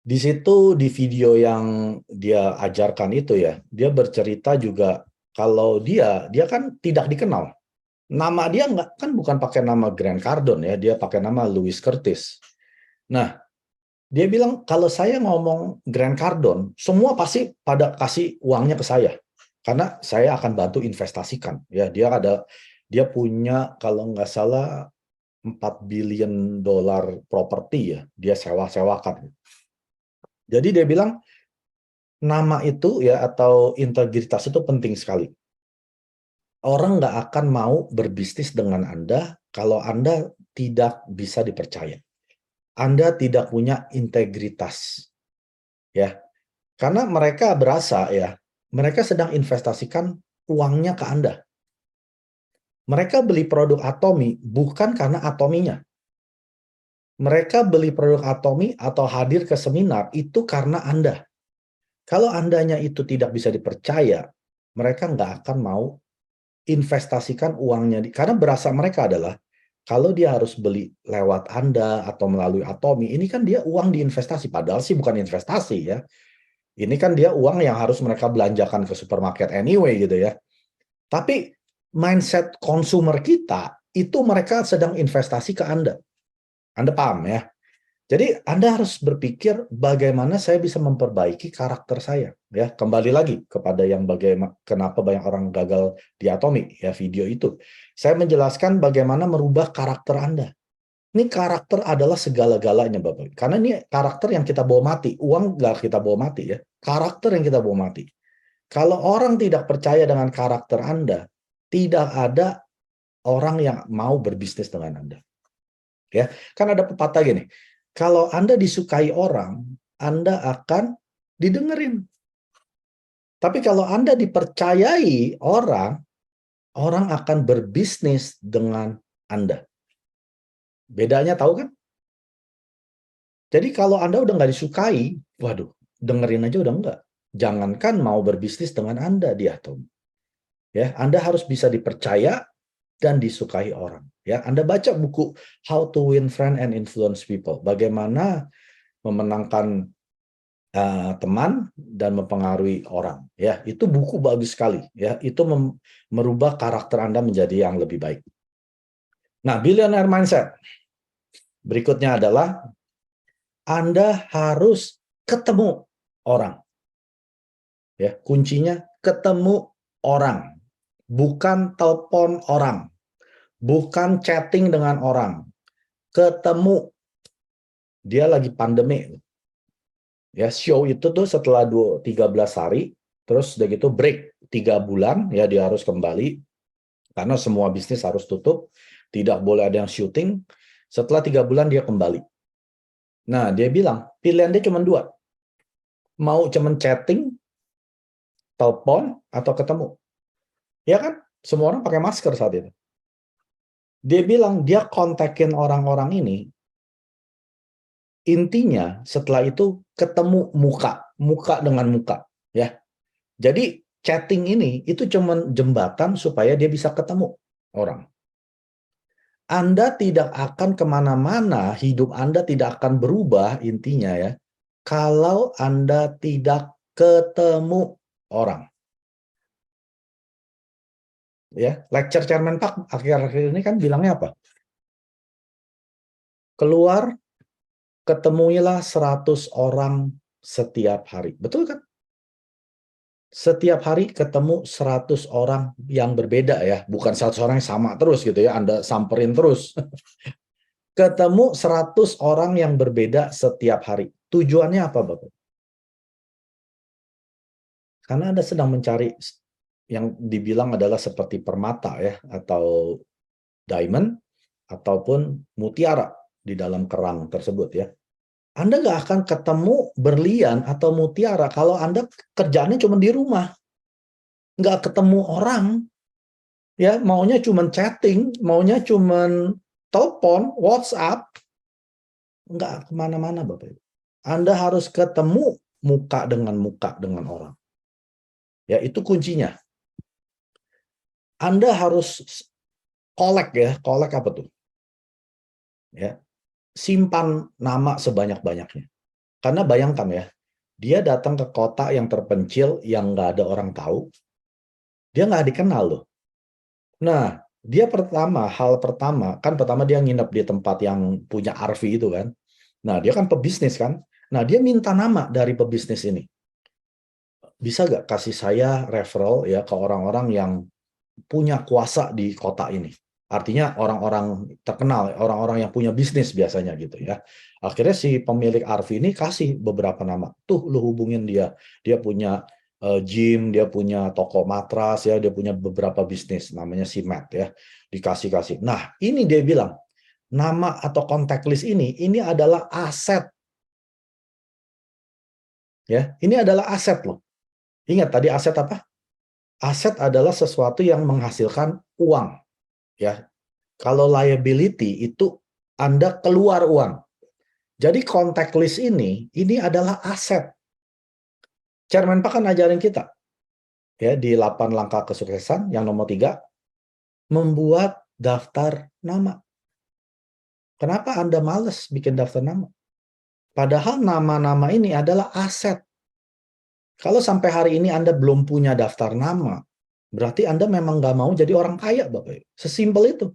Di situ di video yang dia ajarkan itu ya, dia bercerita juga kalau dia kan tidak dikenal. Nama dia kan bukan pakai nama Grant Cardone ya, dia pakai nama Louis Curtis. Nah, dia bilang kalau saya ngomong Grant Cardone, semua pasti pada kasih uangnya ke saya. Karena saya akan bantu investasikan. Ya, dia punya kalau nggak salah 4 billion dolar properti ya, dia sewa-sewakan. Jadi dia bilang nama itu ya atau integritas itu penting sekali. Orang nggak akan mau berbisnis dengan Anda kalau Anda tidak bisa dipercaya. Anda tidak punya integritas. Ya. Karena mereka berasa ya, mereka sedang investasikan uangnya ke Anda. Mereka beli produk Atomi bukan karena Atominya. Mereka beli produk Atomi atau hadir ke seminar itu karena Anda. Kalau Andanya itu tidak bisa dipercaya, mereka nggak akan mau investasikan uangnya. Karena berasa mereka adalah, kalau dia harus beli lewat Anda atau melalui Atomi, ini kan dia uang diinvestasi. Padahal sih bukan investasi ya. Ini kan dia uang yang harus mereka belanjakan ke supermarket anyway gitu ya. Tapi mindset konsumer kita, itu mereka sedang investasi ke Anda. Anda paham ya? Jadi Anda harus berpikir bagaimana saya bisa memperbaiki karakter saya. Ya, kembali lagi kepada yang kenapa banyak orang gagal di Atomi ya, video itu. Saya menjelaskan bagaimana merubah karakter Anda. Ini karakter adalah segala-galanya Bapak. Karena ini karakter yang kita bawa mati. Uang nggak kita bawa mati ya. Karakter yang kita bawa mati. Kalau orang tidak percaya dengan karakter Anda, tidak ada orang yang mau berbisnis dengan Anda. Ya, kan ada pepatah gini, kalau Anda disukai orang, Anda akan didengerin. Tapi kalau Anda dipercayai orang, orang akan berbisnis dengan Anda. Bedanya tahu kan? Jadi kalau Anda udah nggak disukai, waduh, dengerin aja udah enggak. Jangankan mau berbisnis dengan Anda di Atomi. Ya, Anda harus bisa dipercaya dan disukai orang. Ya, Anda baca buku How to Win Friends and Influence People. Bagaimana memenangkan teman dan mempengaruhi orang. Ya, itu buku bagus sekali. Ya, itu merubah karakter Anda menjadi yang lebih baik. Nah, billionaire mindset. Berikutnya adalah Anda harus ketemu orang. Ya, kuncinya ketemu orang, bukan telepon orang. Bukan chatting dengan orang. Ketemu. Dia lagi pandemi. Ya, show itu tuh setelah 13 hari, terus udah gitu break 3 bulan, ya dia harus kembali. Karena semua bisnis harus tutup. Tidak boleh ada yang syuting. Setelah 3 bulan dia kembali. Nah, dia bilang, pilihan dia cuma 2. Mau cuma chatting, telepon, atau ketemu. Ya kan? Semua orang pakai masker saat itu. Dia bilang dia kontakin orang-orang ini, intinya setelah itu ketemu muka dengan muka, ya. Jadi chatting ini itu cuma jembatan supaya dia bisa ketemu orang. Anda tidak akan kemana-mana, hidup Anda tidak akan berubah intinya ya, kalau Anda tidak ketemu orang. Ya, lecture Chairman Park akhir-akhir ini kan bilangnya apa? Keluar, ketemuilah 100 orang setiap hari. Betul kan? Setiap hari ketemu 100 orang yang berbeda ya. Bukan 100 orang yang sama terus gitu ya. Anda samperin terus. Ketemu 100 orang yang berbeda setiap hari. Tujuannya apa, Bapak? Karena Anda sedang mencari yang dibilang adalah seperti permata ya, atau diamond, ataupun mutiara di dalam kerang tersebut ya. Anda nggak akan ketemu berlian atau mutiara kalau Anda kerjaannya cuma di rumah. Nggak ketemu orang, ya maunya cuma chatting, maunya cuma telepon, WhatsApp, nggak kemana-mana Bapak Ibu. Anda harus ketemu muka dengan orang. Ya, itu kuncinya. Anda harus kolek ya, kolek apa tuh? Ya, simpan nama sebanyak-banyaknya. Karena bayangkan ya, dia datang ke kota yang terpencil yang nggak ada orang tahu, dia nggak dikenal loh. Nah, dia hal pertama dia nginep di tempat yang punya RV itu kan. Nah, dia kan pebisnis kan. Nah, dia minta nama dari pebisnis ini. Bisa nggak kasih saya referral ya ke orang-orang yang punya kuasa di kota ini? Artinya orang-orang terkenal, orang-orang yang punya bisnis biasanya gitu ya. Akhirnya si pemilik RV ini kasih beberapa nama. Tuh, lu hubungin dia. Dia punya gym, dia punya toko matras ya, dia punya beberapa bisnis namanya si Matt ya. Dikasih-kasih. Nah, ini dia bilang, nama atau contact list ini adalah aset. Ya, ini adalah aset loh. Ingat tadi aset apa? Aset adalah sesuatu yang menghasilkan uang. Ya, kalau liability itu Anda keluar uang. Jadi contact list ini adalah aset. Chairman Pak kan ajarin kita ya di 8 langkah kesuksesan yang nomor 3, membuat daftar nama. Kenapa Anda males bikin daftar nama? Padahal nama-nama ini adalah aset. Kalau sampai hari ini Anda belum punya daftar nama, berarti Anda memang nggak mau jadi orang kaya, Bapak. Sesimpel itu.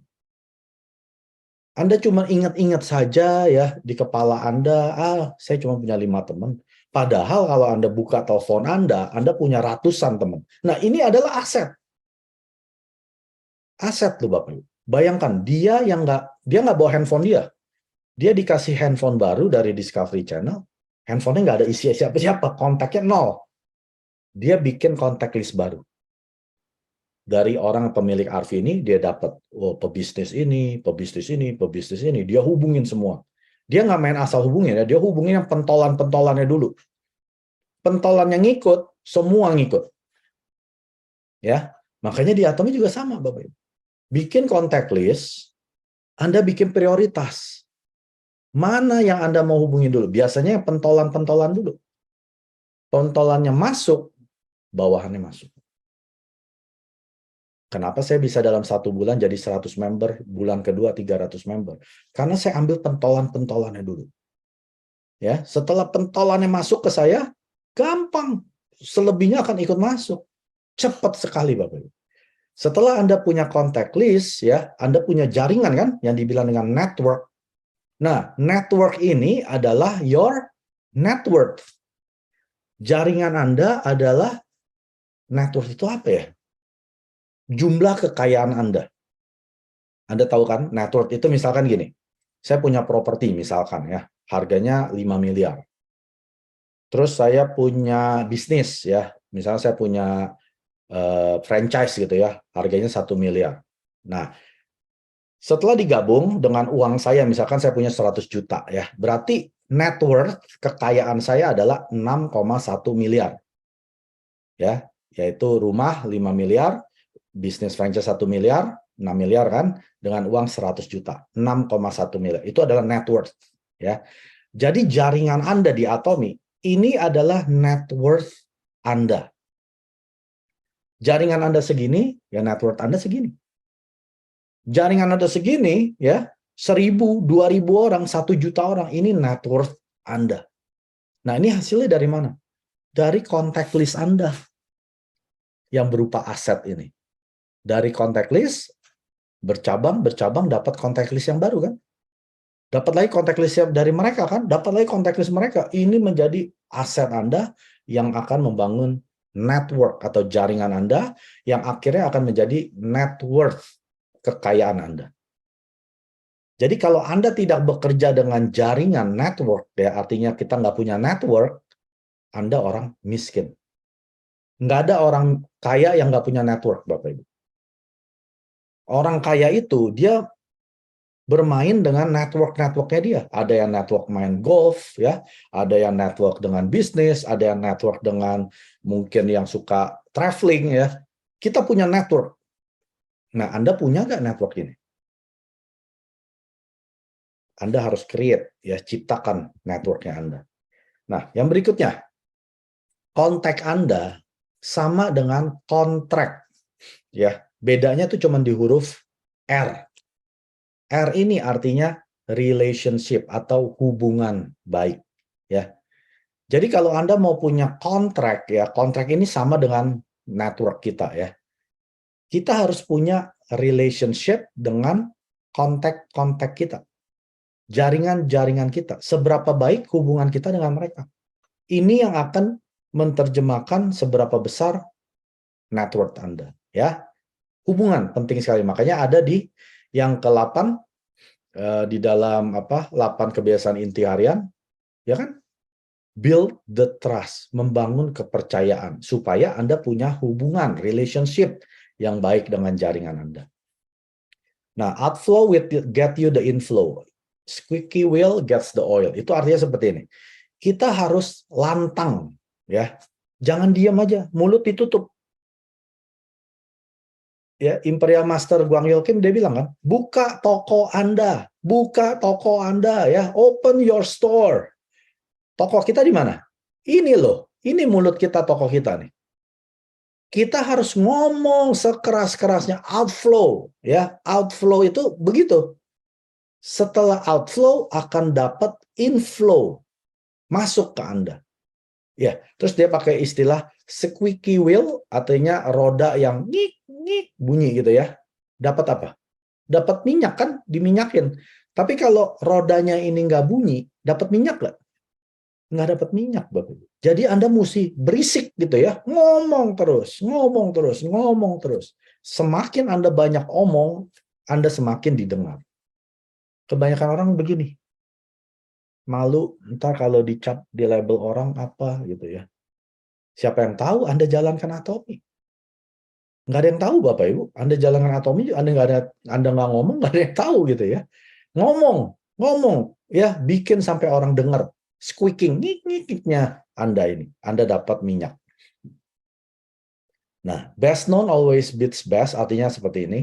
Anda cuma ingat-ingat saja ya di kepala Anda, saya cuma punya 5 teman. Padahal kalau Anda buka telepon Anda punya ratusan teman. Nah, ini adalah aset. Aset loh Bapak. Bayangkan, dia nggak bawa handphone dia. Dia dikasih handphone baru dari Discovery Channel, handphonenya nggak ada isi siapa-siapa, kontaknya 0. Dia bikin kontak list baru. Dari orang pemilik RV ini, dia dapat pebisnis ini, dia hubungin semua. Dia nggak main asal hubungin, ya. Dia hubungin yang pentolan-pentolannya dulu. Pentolan yang ngikut, semua ngikut. Ya, makanya di Atomi juga sama, Bapak. Bikin kontak list, Anda bikin prioritas. Mana yang Anda mau hubungi dulu? Biasanya yang pentolan-pentolan dulu. Pentolannya masuk, bawahannya masuk. Kenapa saya bisa dalam 1 bulan jadi 100 member, bulan kedua 300 member? Karena saya ambil pentolan-pentolannya dulu. Ya, setelah pentolannya masuk ke saya, gampang. Selebihnya akan ikut masuk. Cepat sekali, Bapak. Setelah Anda punya contact list, ya, Anda punya jaringan kan, yang dibilang dengan network. Nah, network ini adalah your net worth. Jaringan Anda adalah net worth itu apa ya? Jumlah kekayaan Anda. Anda tahu kan, net worth itu misalkan gini, saya punya properti misalkan ya, harganya 5 miliar. Terus saya punya bisnis ya, misalnya saya punya franchise gitu ya, harganya 1 miliar. Nah, setelah digabung dengan uang saya, misalkan saya punya 100 juta ya, berarti net worth kekayaan saya adalah 6,1 miliar. Ya, yaitu rumah 5 miliar, bisnis franchise 1 miliar, 6 miliar kan, dengan uang 100 juta, 6,1 miliar. Itu adalah net worth. Ya. Jadi jaringan Anda di Atomi, ini adalah net worth Anda. Jaringan Anda segini, ya net worth Anda segini. Jaringan Anda segini, ya 1.000, 2.000 orang, 1 juta orang, ini net worth Anda. Nah, ini hasilnya dari mana? Dari contact list Anda yang berupa aset ini. Dari contact list, bercabang dapat contact list yang baru kan? Dapat lagi contact list dari mereka kan? Dapat lagi contact list mereka. Ini menjadi aset Anda yang akan membangun network atau jaringan Anda yang akhirnya akan menjadi net worth kekayaan Anda. Jadi kalau Anda tidak bekerja dengan jaringan network, ya artinya kita nggak punya network, Anda orang miskin. Nggak ada orang kaya yang nggak punya network, Bapak Ibu. Orang kaya itu dia bermain dengan network-networknya dia. Ada yang network main golf, ya, ada yang network dengan bisnis, ada yang network dengan mungkin yang suka traveling, ya. Kita punya network. Nah, Anda punya nggak network ini? Anda harus create, ya, ciptakan networknya Anda. Nah, yang berikutnya, kontak Anda sama dengan kontrak, ya. Bedanya tuh cuma di huruf R. R ini artinya relationship atau hubungan baik, ya. Jadi kalau Anda mau punya kontrak, ya, kontrak ini sama dengan network kita, ya. Kita harus punya relationship dengan kontak-kontak kita, jaringan-jaringan kita. Seberapa baik hubungan kita dengan mereka. Ini yang akan menerjemahkan seberapa besar network Anda, ya. Hubungan penting sekali. Makanya ada di yang ke-8 di dalam 8 kebiasaan inti harian, ya kan? Build the trust, membangun kepercayaan supaya Anda punya hubungan, relationship yang baik dengan jaringan Anda. Nah, outflow will get you the inflow. Squeaky wheel gets the oil. Itu artinya seperti ini. Kita harus lantang, ya. Jangan diam aja, mulut ditutup. Ya, Imperial Master Guang Yo Kim dia bilang kan, buka toko Anda, ya, open your store. Toko kita di mana? Ini loh, ini mulut kita, toko kita nih. Kita harus ngomong sekeras-kerasnya, outflow, ya, outflow itu begitu. Setelah outflow akan dapat inflow masuk ke Anda. Ya, terus dia pakai istilah squeaky wheel, artinya roda yang ngik bunyi gitu ya. Dapat apa? Dapat minyak kan, diminyakin. Tapi kalau rodanya ini nggak bunyi, dapat minyak nggak? Nggak dapat minyak, Bapak Ibu. Jadi Anda mesti berisik gitu ya, ngomong terus. Semakin Anda banyak omong, Anda semakin didengar. Kebanyakan orang begini, malu ntar kalau dicap di label orang apa gitu ya. Siapa yang tahu Anda jalankan atomi? Nggak ada yang tahu, Bapak Ibu. Anda jalankan atomi, Anda nggak ngomong, nggak ada yang tahu gitu ya. Ngomong, ya, bikin sampai orang dengar. Squeaking, ngik-ngiknya Anda ini. Anda dapat minyak. Nah, best known always beats best, artinya seperti ini.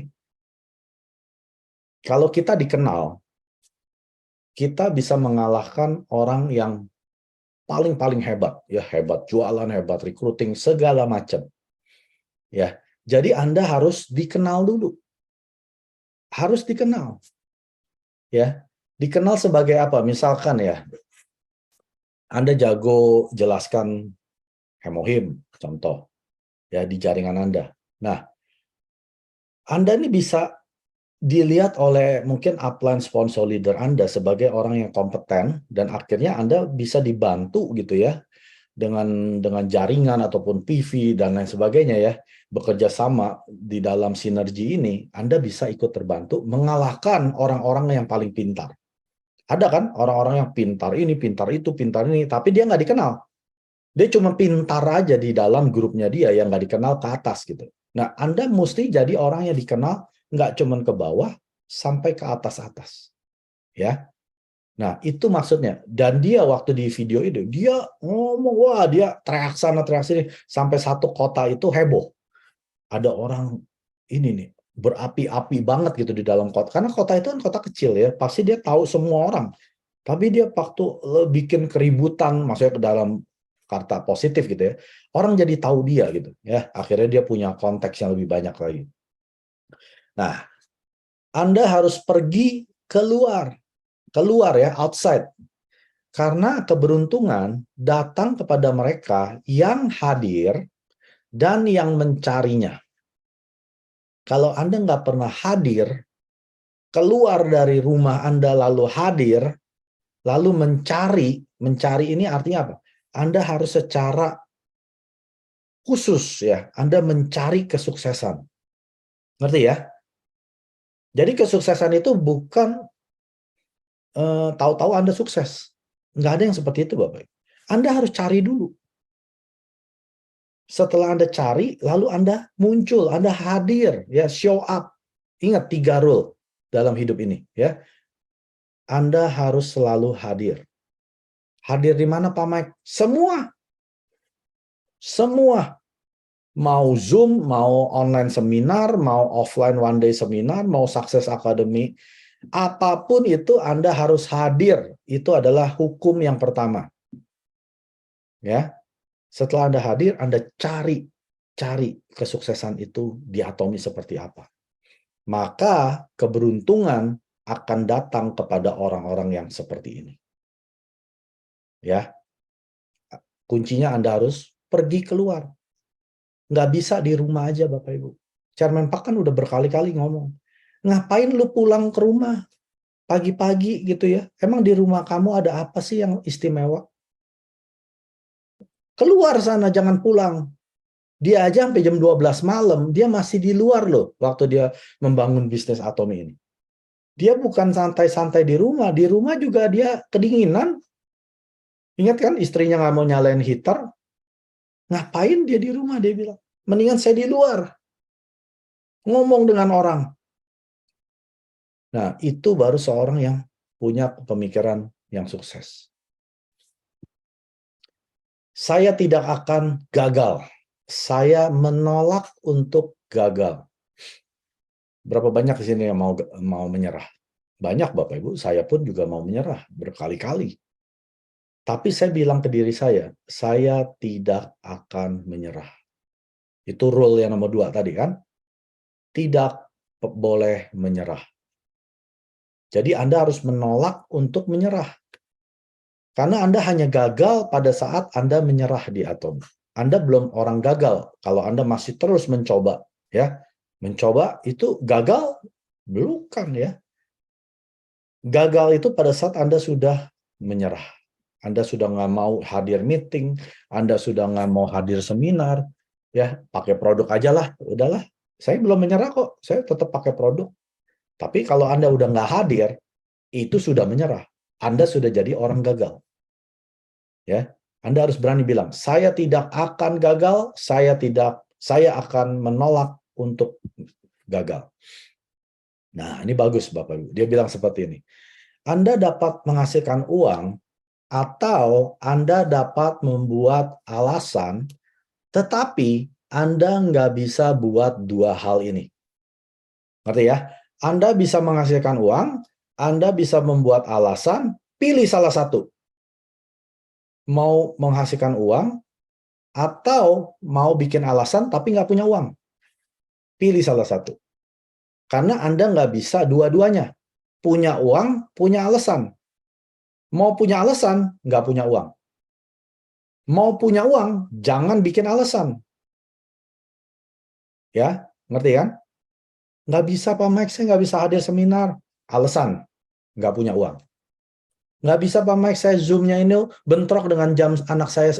Kalau kita dikenal, kita bisa mengalahkan orang yang paling hebat, ya, hebat jualan, hebat recruiting, segala macam. Ya, jadi Anda harus dikenal dulu. Harus dikenal. Ya, dikenal sebagai apa? Misalkan ya, Anda jago jelaskan hemohim, contoh, ya, di jaringan Anda. Nah, Anda ini bisa dilihat oleh mungkin upline sponsor leader Anda sebagai orang yang kompeten, dan akhirnya Anda bisa dibantu gitu ya, dengan jaringan ataupun PV dan lain sebagainya ya, bekerja sama di dalam sinergi ini, Anda bisa ikut terbantu mengalahkan orang-orang yang paling pintar. Ada kan orang-orang yang pintar ini, pintar itu, pintar ini, tapi dia nggak dikenal. Dia cuma pintar aja di dalam grupnya dia yang nggak dikenal ke atas gitu. Nah, Anda mesti jadi orang yang dikenal nggak cuma ke bawah, sampai ke atas-atas. Ya. Nah, itu maksudnya. Dan dia waktu di video itu, dia ngomong, wah, dia teriak sana, teriak sini, sampai satu kota itu heboh. Ada orang ini nih, berapi-api banget gitu di dalam kota. Karena kota itu kan kota kecil ya, pasti dia tahu semua orang. Tapi dia waktu bikin keributan, maksudnya ke dalam kata positif gitu ya, orang jadi tahu dia gitu ya. Akhirnya dia punya konteks yang lebih banyak lagi. Nah, Anda harus pergi keluar ya, outside. Karena keberuntungan datang kepada mereka yang hadir dan yang mencarinya. Kalau Anda nggak pernah hadir, keluar dari rumah Anda lalu hadir, lalu mencari ini artinya apa? Anda harus secara khusus ya, Anda mencari kesuksesan. Ngerti ya? Jadi kesuksesan itu bukan tahu-tahu Anda sukses. Nggak ada yang seperti itu, Bapak. Anda harus cari dulu. Setelah Anda cari, lalu Anda muncul, Anda hadir, ya, show up. Ingat 3 rule dalam hidup ini, ya. Anda harus selalu hadir. Hadir di mana Pak Mike? Semua. Semua. Mau Zoom, mau online seminar, mau offline one day seminar, mau Success Academy. Apapun itu Anda harus hadir. Itu adalah hukum yang pertama. Ya. Setelah Anda hadir, Anda cari kesuksesan itu di Atomi seperti apa. Maka keberuntungan akan datang kepada orang-orang yang seperti ini. Ya, kuncinya Anda harus pergi keluar. Nggak bisa di rumah aja, Bapak Ibu. Chairman Pak kan udah berkali-kali ngomong, ngapain lu pulang ke rumah pagi-pagi gitu ya? Emang di rumah kamu ada apa sih yang istimewa? Keluar sana, jangan pulang. Dia aja sampai jam 12 malam, dia masih di luar loh waktu dia membangun bisnis Atomi ini. Dia bukan santai-santai di rumah juga dia kedinginan. Ingat kan istrinya nggak mau nyalain heater, ngapain dia di rumah, dia bilang, mendingan saya di luar, ngomong dengan orang. Nah, itu baru seorang yang punya pemikiran yang sukses. Saya tidak akan gagal. Saya menolak untuk gagal. Berapa banyak di sini yang mau menyerah? Banyak Bapak Ibu, saya pun juga mau menyerah berkali-kali. Tapi saya bilang ke diri saya tidak akan menyerah. Itu rule yang nomor 2 tadi kan. Tidak boleh menyerah. Jadi Anda harus menolak untuk menyerah. Karena Anda hanya gagal pada saat Anda menyerah di Atom. Anda belum orang gagal kalau Anda masih terus mencoba. Ya, mencoba itu gagal? Bukan ya. Gagal itu pada saat Anda sudah menyerah. Anda sudah nggak mau hadir meeting, Anda sudah nggak mau hadir seminar, ya pakai produk aja lah, udahlah. Saya belum menyerah kok, saya tetap pakai produk. Tapi kalau Anda udah nggak hadir, itu sudah menyerah. Anda sudah jadi orang gagal. Ya, Anda harus berani bilang, saya tidak akan gagal, saya akan menolak untuk gagal. Nah, ini bagus Bapak Ibu. Dia bilang seperti ini. Anda dapat menghasilkan uang atau Anda dapat membuat alasan, tetapi Anda nggak bisa buat 2 hal ini. Ngerti ya? Anda bisa menghasilkan uang, Anda bisa membuat alasan, pilih salah satu. Mau menghasilkan uang, atau mau bikin alasan tapi nggak punya uang. Pilih salah satu. Karena Anda nggak bisa dua-duanya. Punya uang, punya alasan. Mau punya alasan, nggak punya uang. Mau punya uang, jangan bikin alasan. Ya, ngerti kan? Nggak bisa Pak Mike, saya nggak bisa hadir seminar. Alasan, nggak punya uang. Nggak bisa Pak Mike, saya Zoom-nya ini bentrok dengan jam anak saya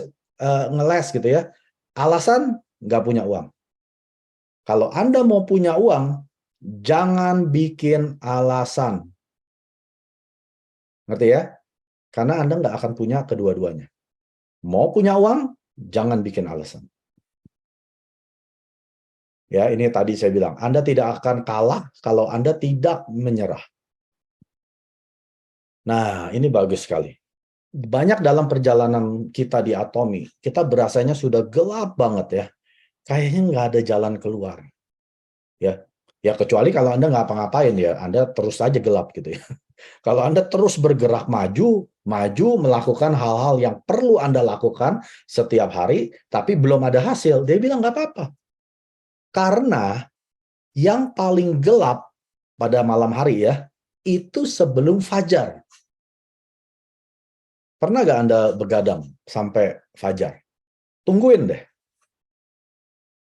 ngeles gitu ya. Alasan, nggak punya uang. Kalau Anda mau punya uang, jangan bikin alasan. Ngerti ya? Karena Anda nggak akan punya kedua-duanya. Mau punya uang, jangan bikin alasan. Ya, ini tadi saya bilang, Anda tidak akan kalah kalau Anda tidak menyerah. Nah, ini bagus sekali. Banyak dalam perjalanan kita di Atomi, kita berasanya sudah gelap banget ya. Kayaknya nggak ada jalan keluar. Ya kecuali kalau Anda nggak apa-ngapain ya, Anda terus saja gelap gitu ya. Kalau Anda terus bergerak maju melakukan hal-hal yang perlu Anda lakukan setiap hari, tapi belum ada hasil, dia bilang nggak apa-apa. Karena yang paling gelap pada malam hari ya, itu sebelum fajar. Pernah nggak Anda begadang sampai fajar? Tungguin deh.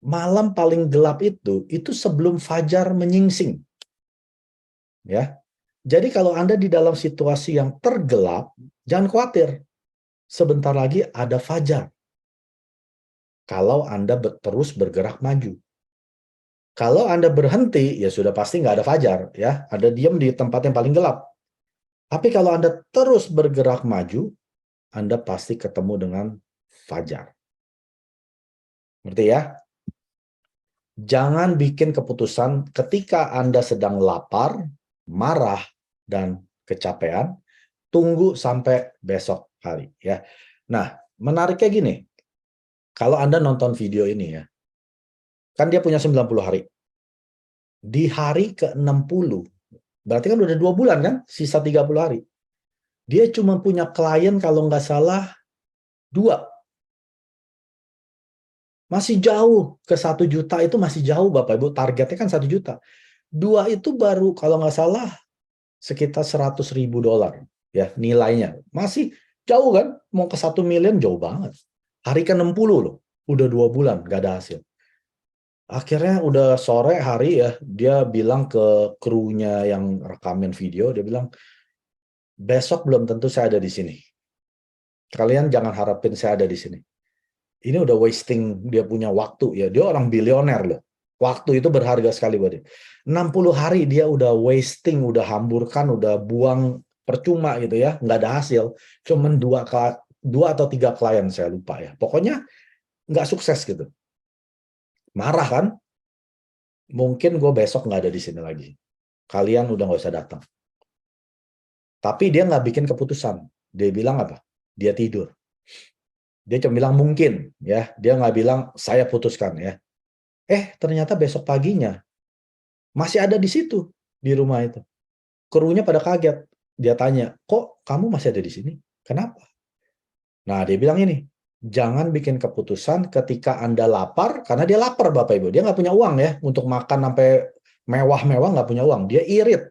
Malam paling gelap itu sebelum fajar menyingsing. Ya. Jadi kalau Anda di dalam situasi yang tergelap, jangan khawatir. Sebentar lagi ada fajar. Kalau Anda terus bergerak maju. Kalau Anda berhenti, ya sudah pasti nggak ada fajar. Ya, Anda diam di tempat yang paling gelap. Tapi kalau Anda terus bergerak maju, Anda pasti ketemu dengan fajar. Ngerti ya? Jangan bikin keputusan ketika Anda sedang lapar, marah, dan kecapean, tunggu sampai besok hari ya. Nah, menariknya gini. Kalau Anda nonton video ini ya, kan dia punya 90 hari. Di hari ke-60, berarti kan udah 2 bulan kan, sisa 30 hari. Dia cuma punya klien kalau nggak salah 2. Masih jauh ke 1 juta, itu masih jauh Bapak Ibu, targetnya kan 1 juta. 2 itu baru kalau nggak salah sekitar $100.000 ya nilainya. Masih jauh kan, mau ke 1 miliar jauh banget. Hari ke-60 loh, udah 2 bulan nggak ada hasil. Akhirnya udah sore hari ya, dia bilang ke krunya yang rekamin video, dia bilang, besok belum tentu saya ada di sini. Kalian jangan harapin saya ada di sini. Ini udah wasting dia punya waktu ya. Dia orang bilioner loh. Waktu itu berharga sekali buat dia. 60 hari dia udah wasting, udah hamburkan, udah buang percuma gitu ya. Nggak ada hasil. Cuman 2 atau 3 klien saya lupa ya. Pokoknya nggak sukses gitu. Marah kan? Mungkin gue besok nggak ada di sini lagi. Kalian udah nggak usah datang. Tapi dia nggak bikin keputusan. Dia bilang apa? Dia tidur. Dia cuma bilang mungkin, ya. Dia nggak bilang saya putuskan, ya. Ternyata besok paginya masih ada di situ, di rumah itu. Krunya pada kaget. Dia tanya, kok kamu masih ada di sini? Kenapa? Nah, dia bilang ini, jangan bikin keputusan ketika Anda lapar, karena dia lapar Bapak Ibu. Dia nggak punya uang ya, untuk makan sampai mewah-mewah nggak punya uang. Dia irit.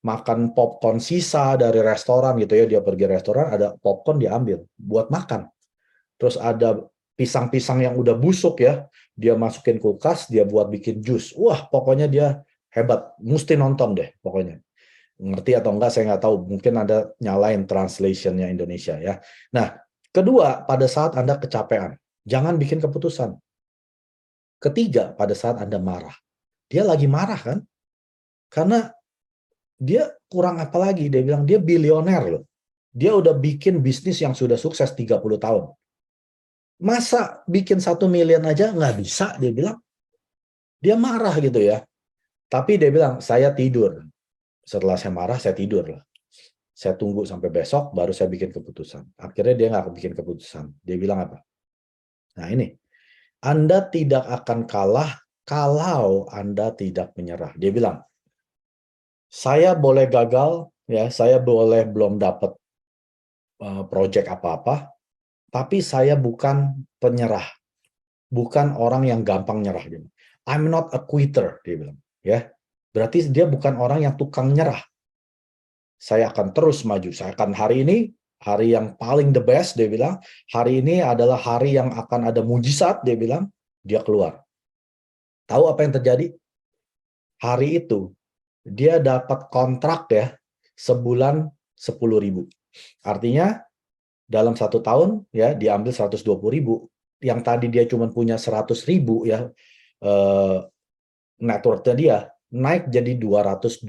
Makan popcorn sisa dari restoran gitu ya. Dia pergi restoran, ada popcorn diambil buat makan. Terus ada pisang-pisang yang udah busuk ya. Dia masukin kulkas, dia buat bikin jus. Wah, pokoknya dia hebat. Mesti nonton deh pokoknya. Ngerti atau enggak saya nggak tahu. Mungkin ada nyalain translationnya Indonesia ya. Nah, kedua, pada saat Anda kecapean, jangan bikin keputusan. Ketiga, pada saat Anda marah. Dia lagi marah kan? Karena dia kurang apa lagi? Dia bilang dia bilioner loh. Dia udah bikin bisnis yang sudah sukses 30 tahun. Masa bikin 1 miliar aja nggak bisa, dia bilang. Dia marah gitu ya. Tapi dia bilang, saya tidur. Setelah saya marah, saya tidur lah. Saya tunggu sampai besok, baru saya bikin keputusan. Akhirnya dia nggak bikin keputusan. Dia bilang apa? Nah ini, Anda tidak akan kalah kalau Anda tidak menyerah. Dia bilang, saya boleh gagal, ya, saya boleh belum dapat project apa-apa, tapi saya bukan penyerah, bukan orang yang gampang nyerah. Gitu. I'm not a quitter, dia bilang. Ya, berarti dia bukan orang yang tukang nyerah. Saya akan terus maju. Saya akan hari ini, hari yang paling the best, dia bilang. Hari ini adalah hari yang akan ada mujizat, dia bilang. Dia keluar. Tahu apa yang terjadi? Hari itu, dia dapat kontrak ya, sebulan 10.000. Artinya, dalam 1 tahun ya diambil 120.000. Yang tadi dia cuma punya 100.000 ya, net worth-nya dia naik jadi 220.000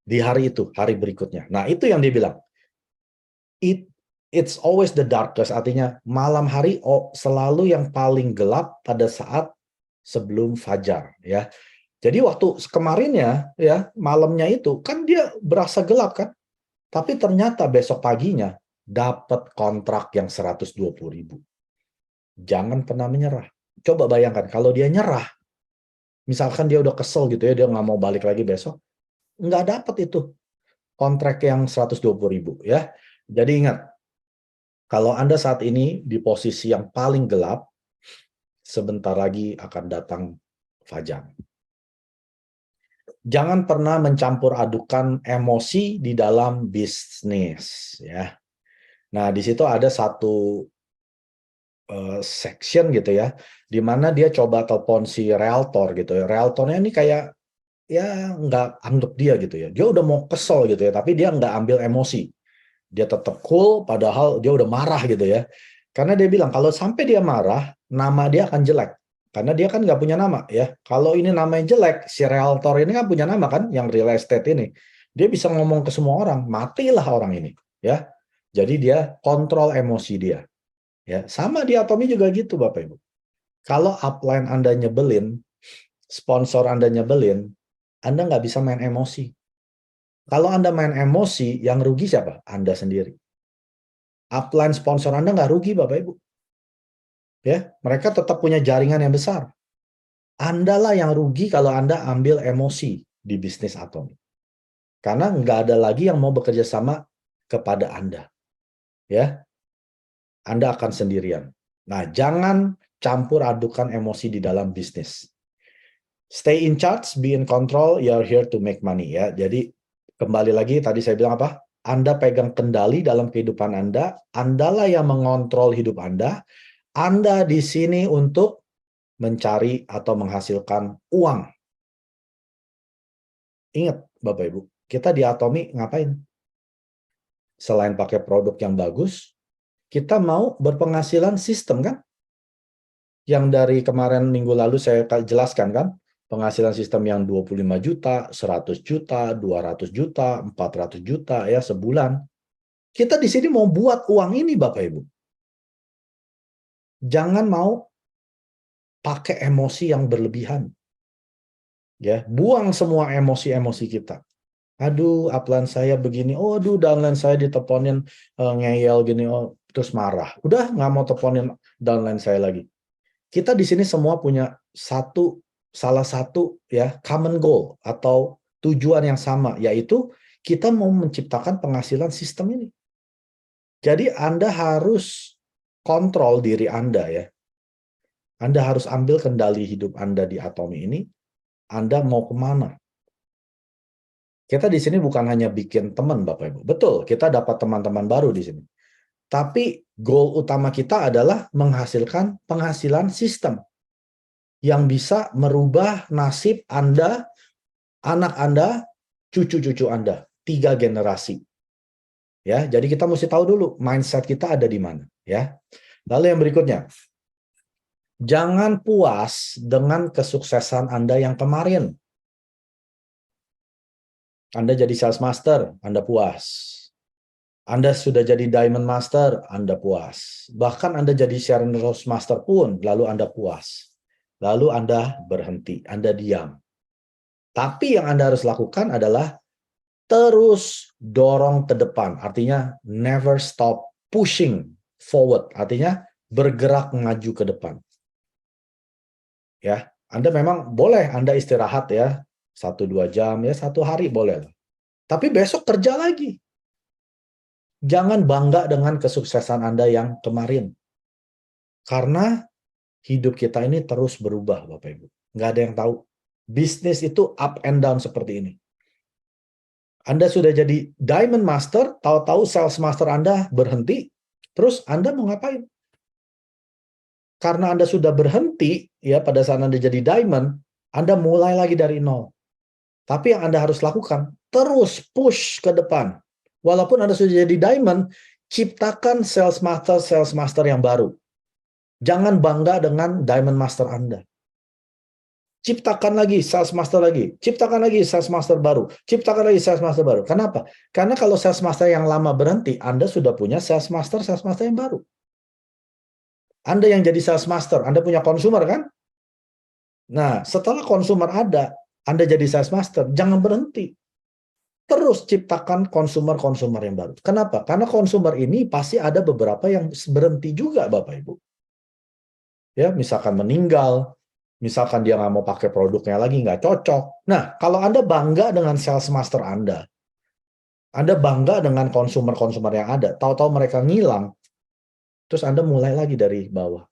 di hari itu, hari berikutnya. Nah, itu yang dia bilang. It's always the darkest, artinya malam hari selalu yang paling gelap pada saat sebelum fajar ya. Jadi waktu kemarinnya ya, malamnya itu kan dia berasa gelap kan. Tapi ternyata besok paginya dapat kontrak yang 120.000. Jangan pernah menyerah. Coba bayangkan kalau dia nyerah, misalkan dia udah kesel gitu ya, dia nggak mau balik lagi besok, nggak dapat itu kontrak yang 120.000 ya. Jadi ingat, kalau Anda saat ini di posisi yang paling gelap, sebentar lagi akan datang fajar. Jangan pernah mencampur adukan emosi di dalam bisnis ya. Nah, di situ ada satu section gitu ya, di mana dia coba telepon si realtor gitu ya. Realtornya ini kayak ya nggak anggap dia gitu ya. Dia udah mau kesel gitu ya, tapi dia nggak ambil emosi. Dia tetap cool, padahal dia udah marah gitu ya. Karena dia bilang kalau sampai dia marah, nama dia akan jelek. Karena dia kan nggak punya nama ya. Kalau ini namanya jelek, si realtor ini kan punya nama kan, yang real estate ini. Dia bisa ngomong ke semua orang, matilah orang ini ya. Jadi dia kontrol emosi dia. Ya, sama di Atomi juga gitu Bapak Ibu. Kalau upline Anda nyebelin, sponsor Anda nyebelin, Anda nggak bisa main emosi. Kalau Anda main emosi, yang rugi siapa? Anda sendiri. Upline sponsor Anda nggak rugi, Bapak Ibu. Ya, mereka tetap punya jaringan yang besar. Andalah yang rugi kalau Anda ambil emosi di bisnis Atomi. Karena nggak ada lagi yang mau bekerja sama kepada Anda. Ya, Anda akan sendirian. Nah, jangan campur adukan emosi di dalam bisnis. Stay in charge, be in control, you're here to make money. Ya, jadi kembali lagi tadi saya bilang apa? Anda pegang kendali dalam kehidupan Anda. Andalah yang mengontrol hidup Anda. Anda di sini untuk mencari atau menghasilkan uang. Ingat, Bapak Ibu, kita di Atomi ngapain? Selain pakai produk yang bagus, kita mau berpenghasilan sistem kan? Yang dari kemarin minggu lalu saya jelaskan kan? Penghasilan sistem yang 25 juta, 100 juta, 200 juta, 400 juta ya sebulan. Kita di sini mau buat uang ini Bapak Ibu. Jangan mau pakai emosi yang berlebihan. Ya, buang semua emosi-emosi kita. Aduh, upline saya begini. Oh, aduh, downline saya diteleponin ngeyel gini. Oh, terus marah. Udah nggak mau teleponin downline saya lagi. Kita di sini semua punya salah satu ya common goal atau tujuan yang sama, yaitu kita mau menciptakan penghasilan sistem ini. Jadi Anda harus kontrol diri Anda ya. Anda harus ambil kendali hidup Anda di Atomi ini. Anda mau kemana? Kita di sini bukan hanya bikin teman Bapak Ibu. Betul, kita dapat teman-teman baru di sini. Tapi goal utama kita adalah menghasilkan penghasilan sistem yang bisa merubah nasib Anda, anak Anda, cucu-cucu Anda, 3 generasi. Ya, jadi kita mesti tahu dulu mindset kita ada di mana, ya. Lalu yang berikutnya, jangan puas dengan kesuksesan Anda yang kemarin. Anda jadi sales master, Anda puas. Anda sudah jadi diamond master, Anda puas. Bahkan Anda jadi Sharon Rose master pun, lalu Anda puas. Lalu Anda berhenti, Anda diam. Tapi yang Anda harus lakukan adalah terus dorong ke depan. Artinya never stop pushing forward. Artinya bergerak maju ke depan. Ya, Anda memang boleh Anda istirahat ya, 1-2 jam ya, 1 hari boleh. Tapi besok kerja lagi. Jangan bangga dengan kesuksesan Anda yang kemarin. Karena hidup kita ini terus berubah, Bapak Ibu. Nggak ada yang tahu. Bisnis itu up and down seperti ini. Anda sudah jadi diamond master, tahu-tahu sales master Anda berhenti, terus Anda mau ngapain? Karena Anda sudah berhenti, ya pada saat Anda jadi diamond, Anda mulai lagi dari nol. Tapi yang Anda harus lakukan, terus push ke depan. Walaupun Anda sudah jadi diamond, ciptakan sales master yang baru. Jangan bangga dengan diamond master Anda. Ciptakan lagi sales master lagi. Ciptakan lagi sales master baru. Ciptakan lagi sales master baru. Kenapa? Karena kalau sales master yang lama berhenti, Anda sudah punya sales master yang baru. Anda yang jadi sales master, Anda punya consumer kan? Nah, setelah consumer ada, Anda jadi sales master, jangan berhenti. Terus ciptakan konsumer yang baru. Kenapa? Karena konsumer ini pasti ada beberapa yang berhenti juga, Bapak Ibu. Ya, misalkan meninggal, misalkan dia nggak mau pakai produknya lagi, nggak cocok. Nah, kalau Anda bangga dengan sales master Anda bangga dengan konsumer yang ada, tahu-tahu mereka ngilang, terus Anda mulai lagi dari bawah.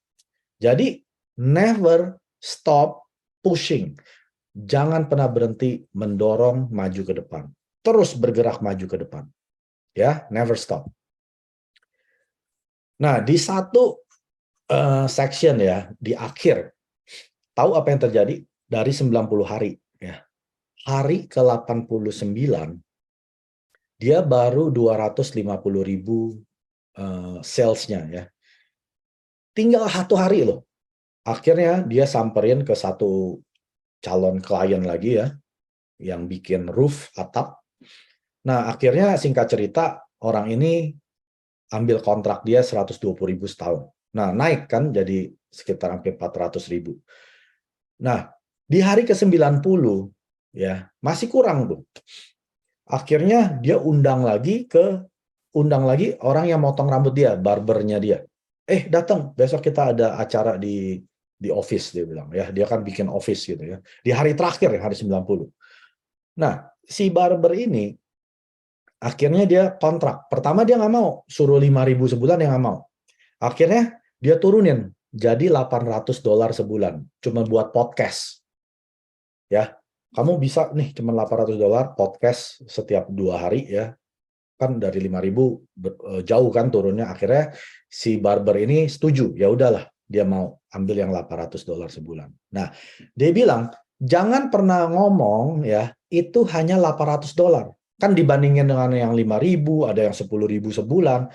Jadi, never stop pushing. Jangan pernah berhenti mendorong maju ke depan. Terus bergerak maju ke depan. Ya, never stop. Nah, di satu section ya, di akhir, tahu apa yang terjadi? Dari 90 hari. Ya. Hari ke-89, dia baru 250.000 sales-nya. Ya. Tinggal 1 hari loh. Akhirnya dia samperin ke satu calon klien lagi ya, yang bikin roof, atap. Nah, akhirnya singkat cerita, orang ini ambil kontrak dia 120.000 setahun. Nah, naik kan jadi sekitar hampir 400.000. Nah, di hari ke-90, ya masih kurang tuh. Akhirnya dia undang lagi orang yang motong rambut dia, barbernya dia. Datang, besok kita ada acara di office, dia bilang. Ya, dia kan bikin office gitu ya. Di hari terakhir, hari 90. Nah, si barber ini akhirnya dia kontrak. Pertama dia nggak mau, suruh 5.000 sebulan, dia nggak mau. Akhirnya dia turunin jadi $800 sebulan, cuma buat podcast. Ya, kamu bisa nih cuma $800 podcast setiap 2 hari ya. Kan dari 5.000 jauh kan turunnya. Akhirnya si barber ini setuju, ya udahlah dia mau ambil yang $800 sebulan. Nah, dia bilang jangan pernah ngomong ya itu hanya $800. Kan dibandingin dengan yang 5.000, ada yang 10.000 sebulan.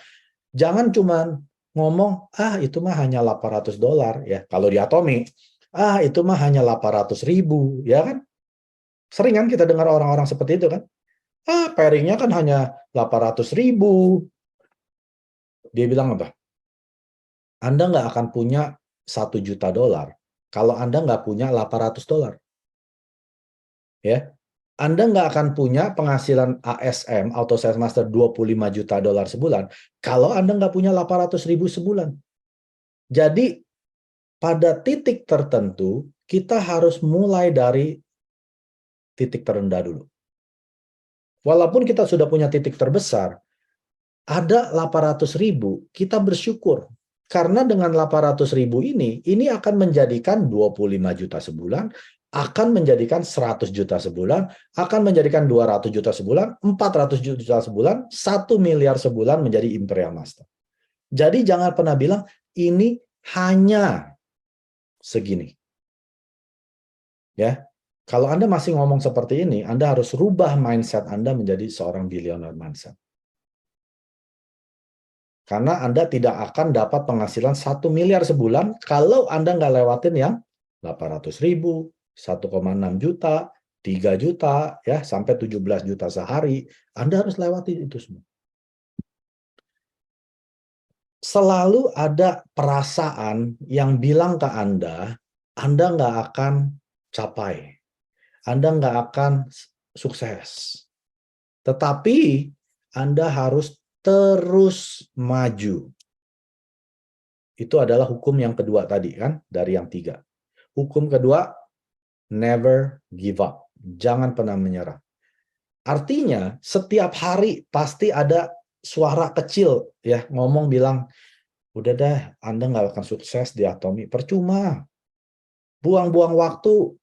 Jangan cuma ngomong itu mah hanya $800 ya. Kalau di Atomi, itu mah hanya 800.000 ya kan. Sering kan kita dengar orang-orang seperti itu kan. Pairingnya kan hanya 800.000. Dia bilang apa? Anda nggak akan punya $1 juta kalau Anda nggak punya $800. Ya, Anda nggak akan punya penghasilan ASM, Auto Sales Master, $25 juta sebulan, kalau Anda nggak punya 800.000 sebulan. Jadi, pada titik tertentu, kita harus mulai dari titik terendah dulu. Walaupun kita sudah punya titik terbesar, ada 800.000, kita bersyukur. Karena dengan 800.000 ini akan menjadikan 25 juta sebulan, akan menjadikan 100 juta sebulan, akan menjadikan 200 juta sebulan, 400 juta sebulan, 1 miliar sebulan menjadi Imperial Master. Jadi jangan pernah bilang, ini hanya segini. Ya, kalau Anda masih ngomong seperti ini, Anda harus rubah mindset Anda menjadi seorang billionaire mindset. Karena Anda tidak akan dapat penghasilan 1 miliar sebulan kalau Anda nggak lewatin yang 800.000, 1,6 juta, 3 juta, ya sampai 17 juta sehari. Anda harus lewati itu semua. Selalu ada perasaan yang bilang ke Anda nggak akan capai. Anda nggak akan sukses. Tetapi Anda harus terus maju. Itu adalah hukum yang kedua tadi kan, dari yang 3. Hukum kedua, never give up. Jangan pernah menyerah. Artinya, setiap hari pasti ada suara kecil ya ngomong bilang, udah deh, Anda nggak akan sukses di Atomi. Percuma. Buang-buang waktu.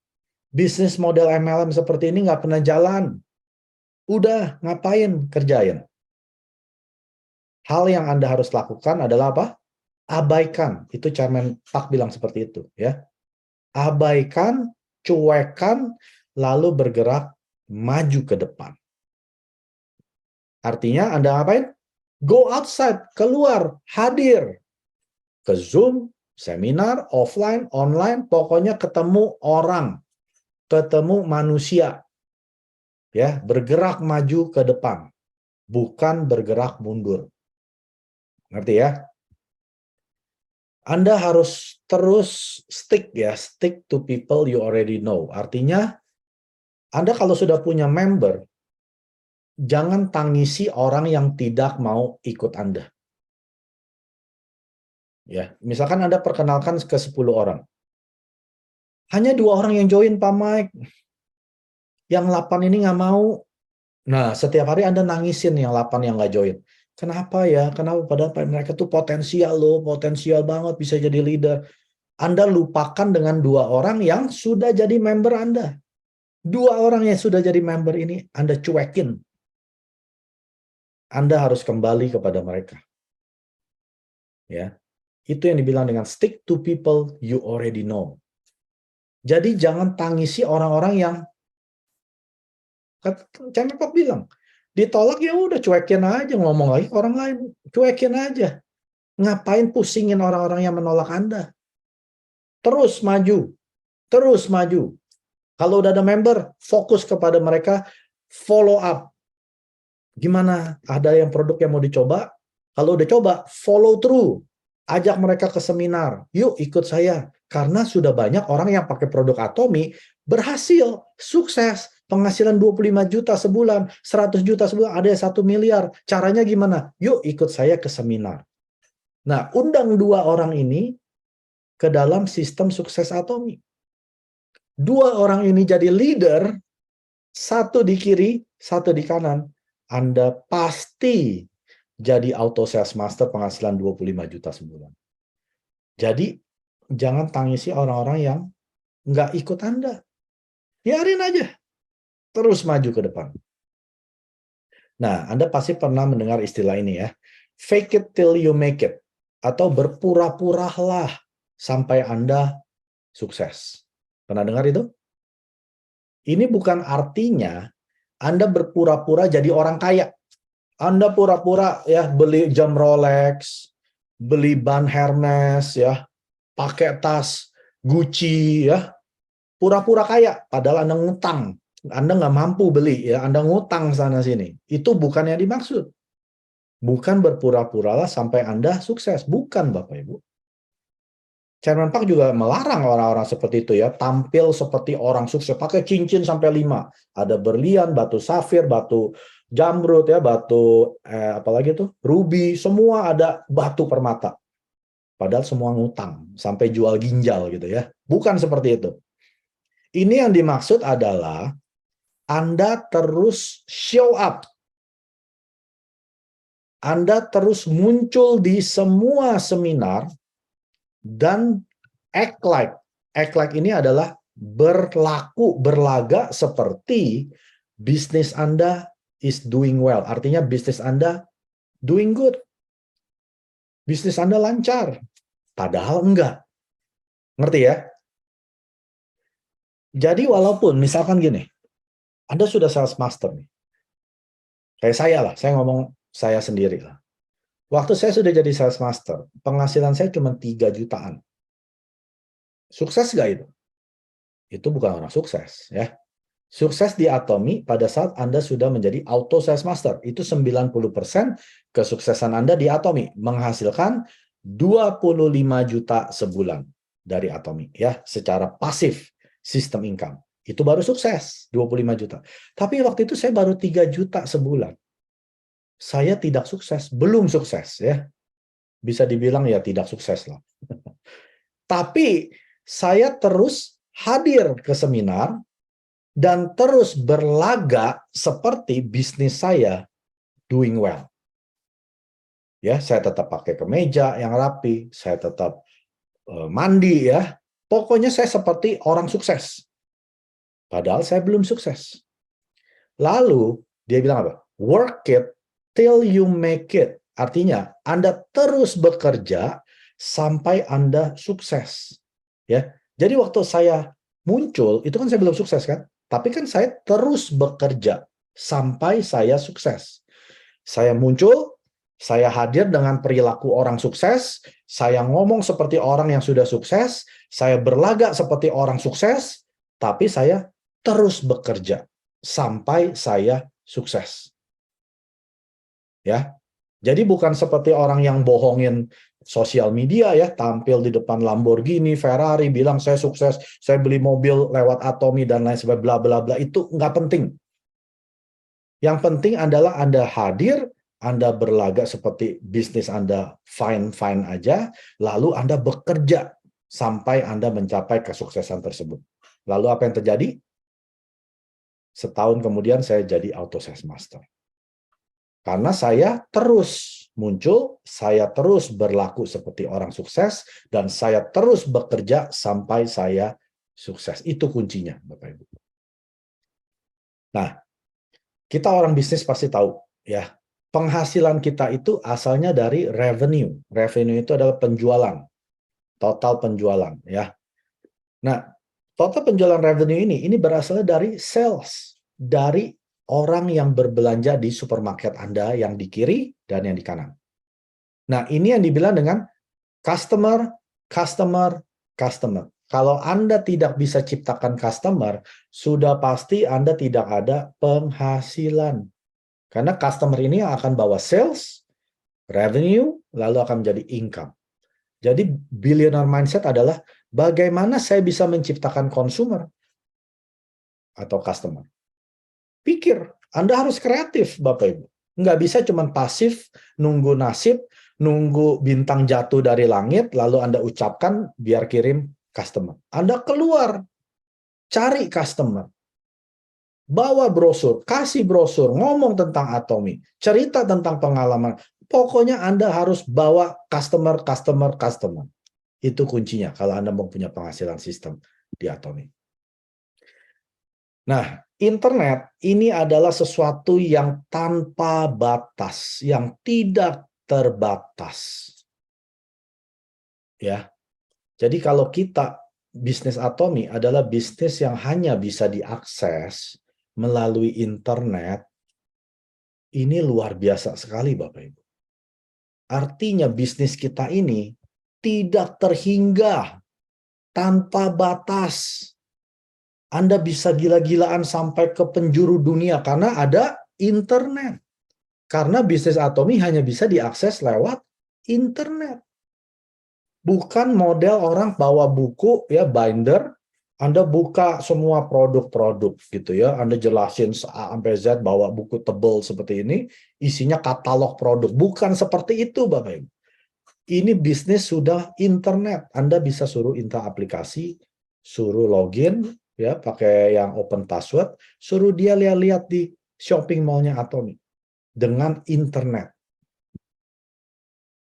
Bisnis model MLM seperti ini nggak pernah jalan. Udah, ngapain? Kerjain. Hal yang Anda harus lakukan adalah apa? Abaikan. Itu Chairman Pak bilang seperti itu. Ya. Abaikan, cuekan, lalu bergerak maju ke depan. Artinya Anda ngapain? Go outside, keluar, hadir. Ke Zoom, seminar, offline, online, pokoknya ketemu orang. Ketemu manusia, ya, bergerak maju ke depan, bukan bergerak mundur. Ngerti ya? Anda harus terus stick to people you already know. Artinya, Anda kalau sudah punya member, jangan tangisi orang yang tidak mau ikut Anda. Ya, misalkan Anda perkenalkan ke 10 orang. Hanya 2 orang yang join, Pak Mike. Yang 8 ini nggak mau. Nah, setiap hari Anda nangisin yang 8 yang nggak join. Kenapa ya? Kenapa? Padahal mereka tuh potensial loh, potensial banget bisa jadi leader. Anda lupakan dengan 2 orang yang sudah jadi member Anda. 2 orang yang sudah jadi member ini Anda cuekin. Anda harus kembali kepada mereka. Ya. Itu yang dibilang dengan stick to people you already know. Jadi jangan tangisi orang-orang yang Chairman Pak bilang, ditolak ya udah cuekin aja, ngomong lagi orang lain, cuekin aja. Ngapain pusingin orang-orang yang menolak Anda? Terus maju. Terus maju. Kalau udah ada member, fokus kepada mereka, follow up. Gimana? Ada yang produk yang mau dicoba? Kalau udah coba, follow through. Ajak mereka ke seminar. Yuk ikut saya. Karena sudah banyak orang yang pakai produk Atomi berhasil, sukses. penghasilan 25 juta sebulan, 100 juta sebulan, ada yang 1 miliar. Caranya gimana? Yuk ikut saya ke seminar. Nah, undang 2 orang ini ke dalam sistem sukses Atomi. 2 orang ini jadi leader, 1 di kiri, 1 di kanan. Anda pasti jadi auto sales master penghasilan 25 juta sebulan. Jadi, jangan tangisi orang-orang yang nggak ikut Anda. Biarin aja. Terus maju ke depan. Nah, Anda pasti pernah mendengar istilah ini ya. Fake it till you make it. Atau berpura-puralah sampai Anda sukses. Pernah dengar itu? Ini bukan artinya Anda berpura-pura jadi orang kaya. Anda pura-pura ya beli jam Rolex, beli ban Hermes ya, pakai tas Gucci ya, pura-pura kaya, padahal Anda ngutang. Anda nggak mampu beli ya, Anda ngutang sana-sini. Itu bukan yang dimaksud. Bukan berpura-puralah sampai Anda sukses. Bukan, Bapak Ibu. Chairman Park juga melarang orang-orang seperti itu ya, tampil seperti orang sukses, pakai cincin sampai 5. Ada berlian, batu safir, batu jamrud ya, batu apalagi tuh, ruby, semua ada batu permata. Padahal semua ngutang, sampai jual ginjal gitu ya. Bukan seperti itu. Ini yang dimaksud adalah Anda terus show up. Anda terus muncul di semua seminar dan act like. Act like ini adalah berlaku, berlaga seperti bisnis Anda is doing well. Artinya bisnis Anda doing good. Bisnis Anda lancar. Padahal enggak. Ngerti ya? Jadi walaupun misalkan gini, Anda sudah sales master nih. Kayak saya lah, saya ngomong saya sendiri lah. Waktu saya sudah jadi sales master, penghasilan saya cuma 3 jutaan. Sukses nggak itu? Itu bukan orang sukses ya. Sukses di Atomi pada saat Anda sudah menjadi auto sales master. Itu 90% kesuksesan Anda di Atomi. Menghasilkan 25 juta sebulan dari Atomi ya, secara pasif sistem income. Itu baru sukses, 25 juta. Tapi waktu itu saya baru 3 juta sebulan. Saya tidak sukses, belum sukses ya. Bisa dibilang ya tidak sukses lah. Tapi saya terus hadir ke seminar dan terus berlaga seperti bisnis saya doing well. Ya, saya tetap pakai kemeja yang rapi, saya tetap mandi ya. Pokoknya saya seperti orang sukses. Padahal saya belum sukses. Lalu dia bilang apa? Work it till you make it. Artinya, Anda terus bekerja sampai Anda sukses. Ya. Jadi waktu saya muncul, itu kan saya belum sukses kan? Tapi kan saya terus bekerja sampai saya sukses. Saya muncul, saya hadir dengan perilaku orang sukses, saya ngomong seperti orang yang sudah sukses, saya berlagak seperti orang sukses, tapi saya terus bekerja sampai saya sukses. Ya, jadi bukan seperti orang yang bohongin sosial media ya, tampil di depan Lamborghini, Ferrari, bilang saya sukses, saya beli mobil lewat Atomi dan lain sebagainya, bla bla bla. Itu nggak penting. Yang penting adalah Anda hadir, Anda berlagak seperti bisnis Anda fine-fine aja, lalu Anda bekerja sampai Anda mencapai kesuksesan tersebut. Lalu apa yang terjadi? Setahun kemudian saya jadi auto sales master. Karena saya terus muncul, saya terus berlaku seperti orang sukses, dan saya terus bekerja sampai saya sukses. Itu kuncinya, Bapak Ibu. Nah, kita orang bisnis pasti tahu, ya, penghasilan kita itu asalnya dari revenue. Revenue itu adalah penjualan, total penjualan, ya. Nah, total penjualan revenue ini berasal dari sales, dari orang yang berbelanja di supermarket Anda yang di kiri dan yang di kanan. Nah, ini yang dibilang dengan customer, customer, customer. Kalau Anda tidak bisa ciptakan customer, sudah pasti Anda tidak ada penghasilan. Karena customer ini akan bawa sales, revenue, lalu akan menjadi income. Jadi billionaire mindset adalah bagaimana saya bisa menciptakan consumer atau customer. Pikir, Anda harus kreatif, Bapak Ibu. Nggak bisa cuma pasif, nunggu nasib, nunggu bintang jatuh dari langit, lalu Anda ucapkan biar kirim customer. Anda keluar, cari customer. Bawa brosur, kasih brosur, ngomong tentang Atomy, cerita tentang pengalaman. Pokoknya Anda harus bawa customer. Itu kuncinya kalau Anda mau punya penghasilan sistem di Atomy. Nah, internet ini adalah sesuatu yang tanpa batas, yang tidak terbatas. Ya. Jadi kalau kita bisnis Atomy adalah bisnis yang hanya bisa diakses melalui internet, ini luar biasa sekali Bapak Ibu. Artinya bisnis kita ini tidak terhingga, tanpa batas. Anda bisa gila-gilaan sampai ke penjuru dunia karena ada internet. Karena bisnis Atomy hanya bisa diakses lewat internet. Bukan model orang bawa buku, ya binder, Anda buka semua produk-produk gitu ya, Anda jelasin A sampai Z, bawa buku tebal seperti ini, isinya katalog produk. Bukan seperti itu Bapak Ibu. Ini bisnis sudah internet. Anda bisa suruh install aplikasi, suruh login, ya pakai yang open password, suruh dia lihat-lihat di shopping mallnya Atomy dengan internet.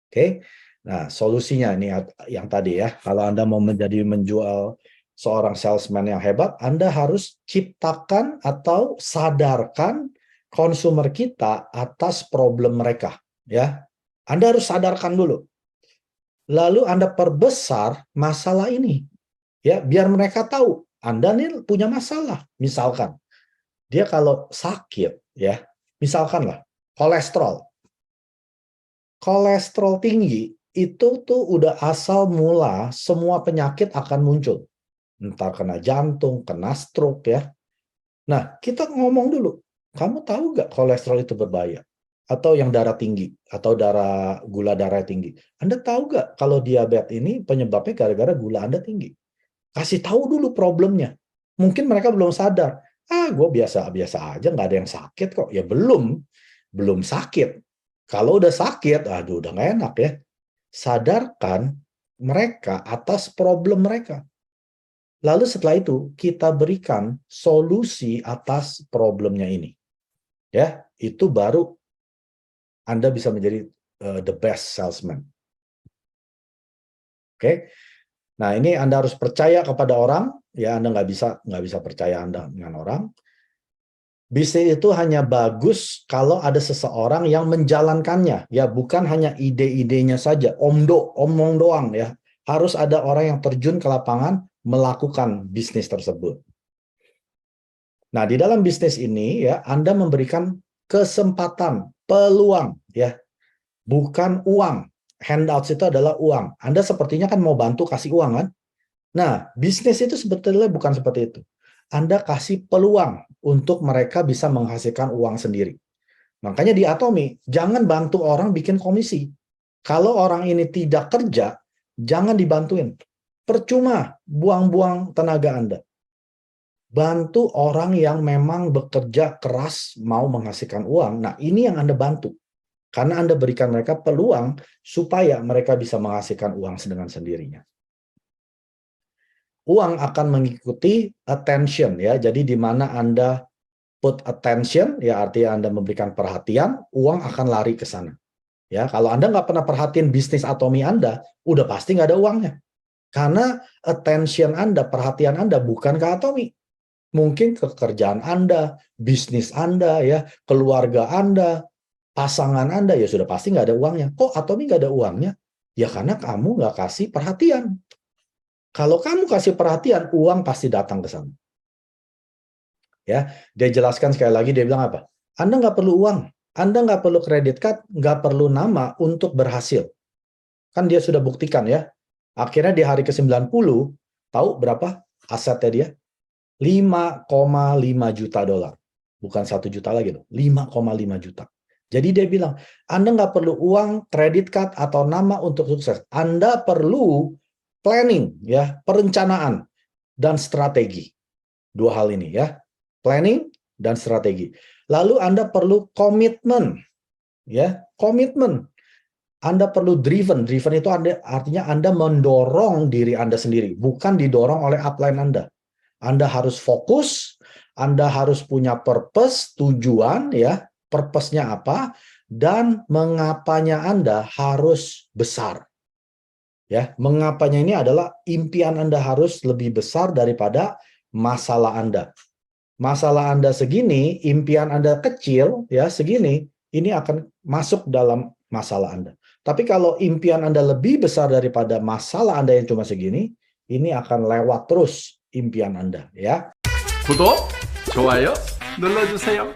Oke. Nah, solusinya ini yang tadi ya. Kalau Anda mau menjual seorang salesman yang hebat, Anda harus ciptakan atau sadarkan konsumer kita atas problem mereka, ya. Anda harus sadarkan dulu. Lalu Anda perbesar masalah ini, ya, biar mereka tahu Anda nih punya masalah. Misalkan dia kalau sakit, ya, misalkan lah kolesterol tinggi, itu tuh udah asal mula semua penyakit akan muncul. Entah kena jantung, kena stroke ya. Nah, kita ngomong dulu. Kamu tahu nggak kolesterol itu berbahaya? Atau yang darah tinggi, atau gula darah tinggi. Anda tahu nggak kalau diabetes ini penyebabnya gara-gara gula Anda tinggi? Kasih tahu dulu problemnya. Mungkin mereka belum sadar. Gue biasa-biasa aja, nggak ada yang sakit kok. Ya belum sakit. Kalau udah sakit, aduh udah nggak enak ya. Sadarkan mereka atas problem mereka. Lalu setelah itu kita berikan solusi atas problemnya ini. Ya, itu baru Anda bisa menjadi the best salesman. Oke. Nah, ini Anda harus percaya kepada orang, ya Anda nggak bisa percaya Anda dengan orang. Bisnis itu hanya bagus kalau ada seseorang yang menjalankannya, ya bukan hanya ide-idenya saja, omong doang ya. Harus ada orang yang terjun ke lapangan melakukan bisnis tersebut. Nah, di dalam bisnis ini ya Anda memberikan kesempatan, peluang ya. Bukan uang. Handouts itu adalah uang. Anda sepertinya kan mau bantu kasih uang kan? Nah, bisnis itu sebetulnya bukan seperti itu. Anda kasih peluang untuk mereka bisa menghasilkan uang sendiri. Makanya di Atomy, jangan bantu orang bikin komisi. Kalau orang ini tidak kerja, jangan dibantuin. Percuma, buang-buang tenaga Anda. Bantu orang yang memang bekerja keras, mau menghasilkan uang. Nah, ini yang Anda bantu. Karena Anda berikan mereka peluang supaya mereka bisa menghasilkan uang dengan sendirinya. Uang akan mengikuti attention ya. Jadi di mana Anda put attention ya artinya Anda memberikan perhatian, uang akan lari ke sana. Ya, kalau Anda nggak pernah perhatiin bisnis Atomy Anda, udah pasti nggak ada uangnya. Karena attention Anda, perhatian Anda bukan ke Atomy. Mungkin ke kerjaan Anda, bisnis Anda ya, keluarga Anda, pasangan Anda ya sudah pasti nggak ada uangnya. Kok Atomy nggak ada uangnya? Ya karena kamu nggak kasih perhatian. Kalau kamu kasih perhatian, uang pasti datang ke sana. Ya, dia jelaskan sekali lagi, dia bilang apa? Anda nggak perlu uang, Anda nggak perlu kredit card, nggak perlu nama untuk berhasil. Kan dia sudah buktikan ya. Akhirnya di hari ke-90, tahu berapa asetnya dia? 5,5 juta dolar. Bukan 1 juta lagi loh, 5,5 juta. Jadi dia bilang, Anda nggak perlu uang, kredit card, atau nama untuk sukses. Anda perlu planning, ya, perencanaan, dan strategi. Dua hal ini ya. Planning, dan strategi. Lalu Anda perlu komitmen, ya, komitmen. Anda perlu driven. Driven itu artinya Anda mendorong diri Anda sendiri, bukan didorong oleh upline Anda. Anda harus fokus, Anda harus punya purpose, tujuan, ya, purpose-nya apa, dan mengapanya Anda harus besar. Ya, mengapanya ini adalah impian Anda harus lebih besar daripada masalah Anda. Masalah Anda segini, impian Anda kecil, ya, segini, ini akan masuk dalam masalah Anda. Tapi kalau impian Anda lebih besar daripada masalah Anda yang cuma segini, ini akan lewat terus impian Anda, ya. 구독, 좋아요 눌러주세요.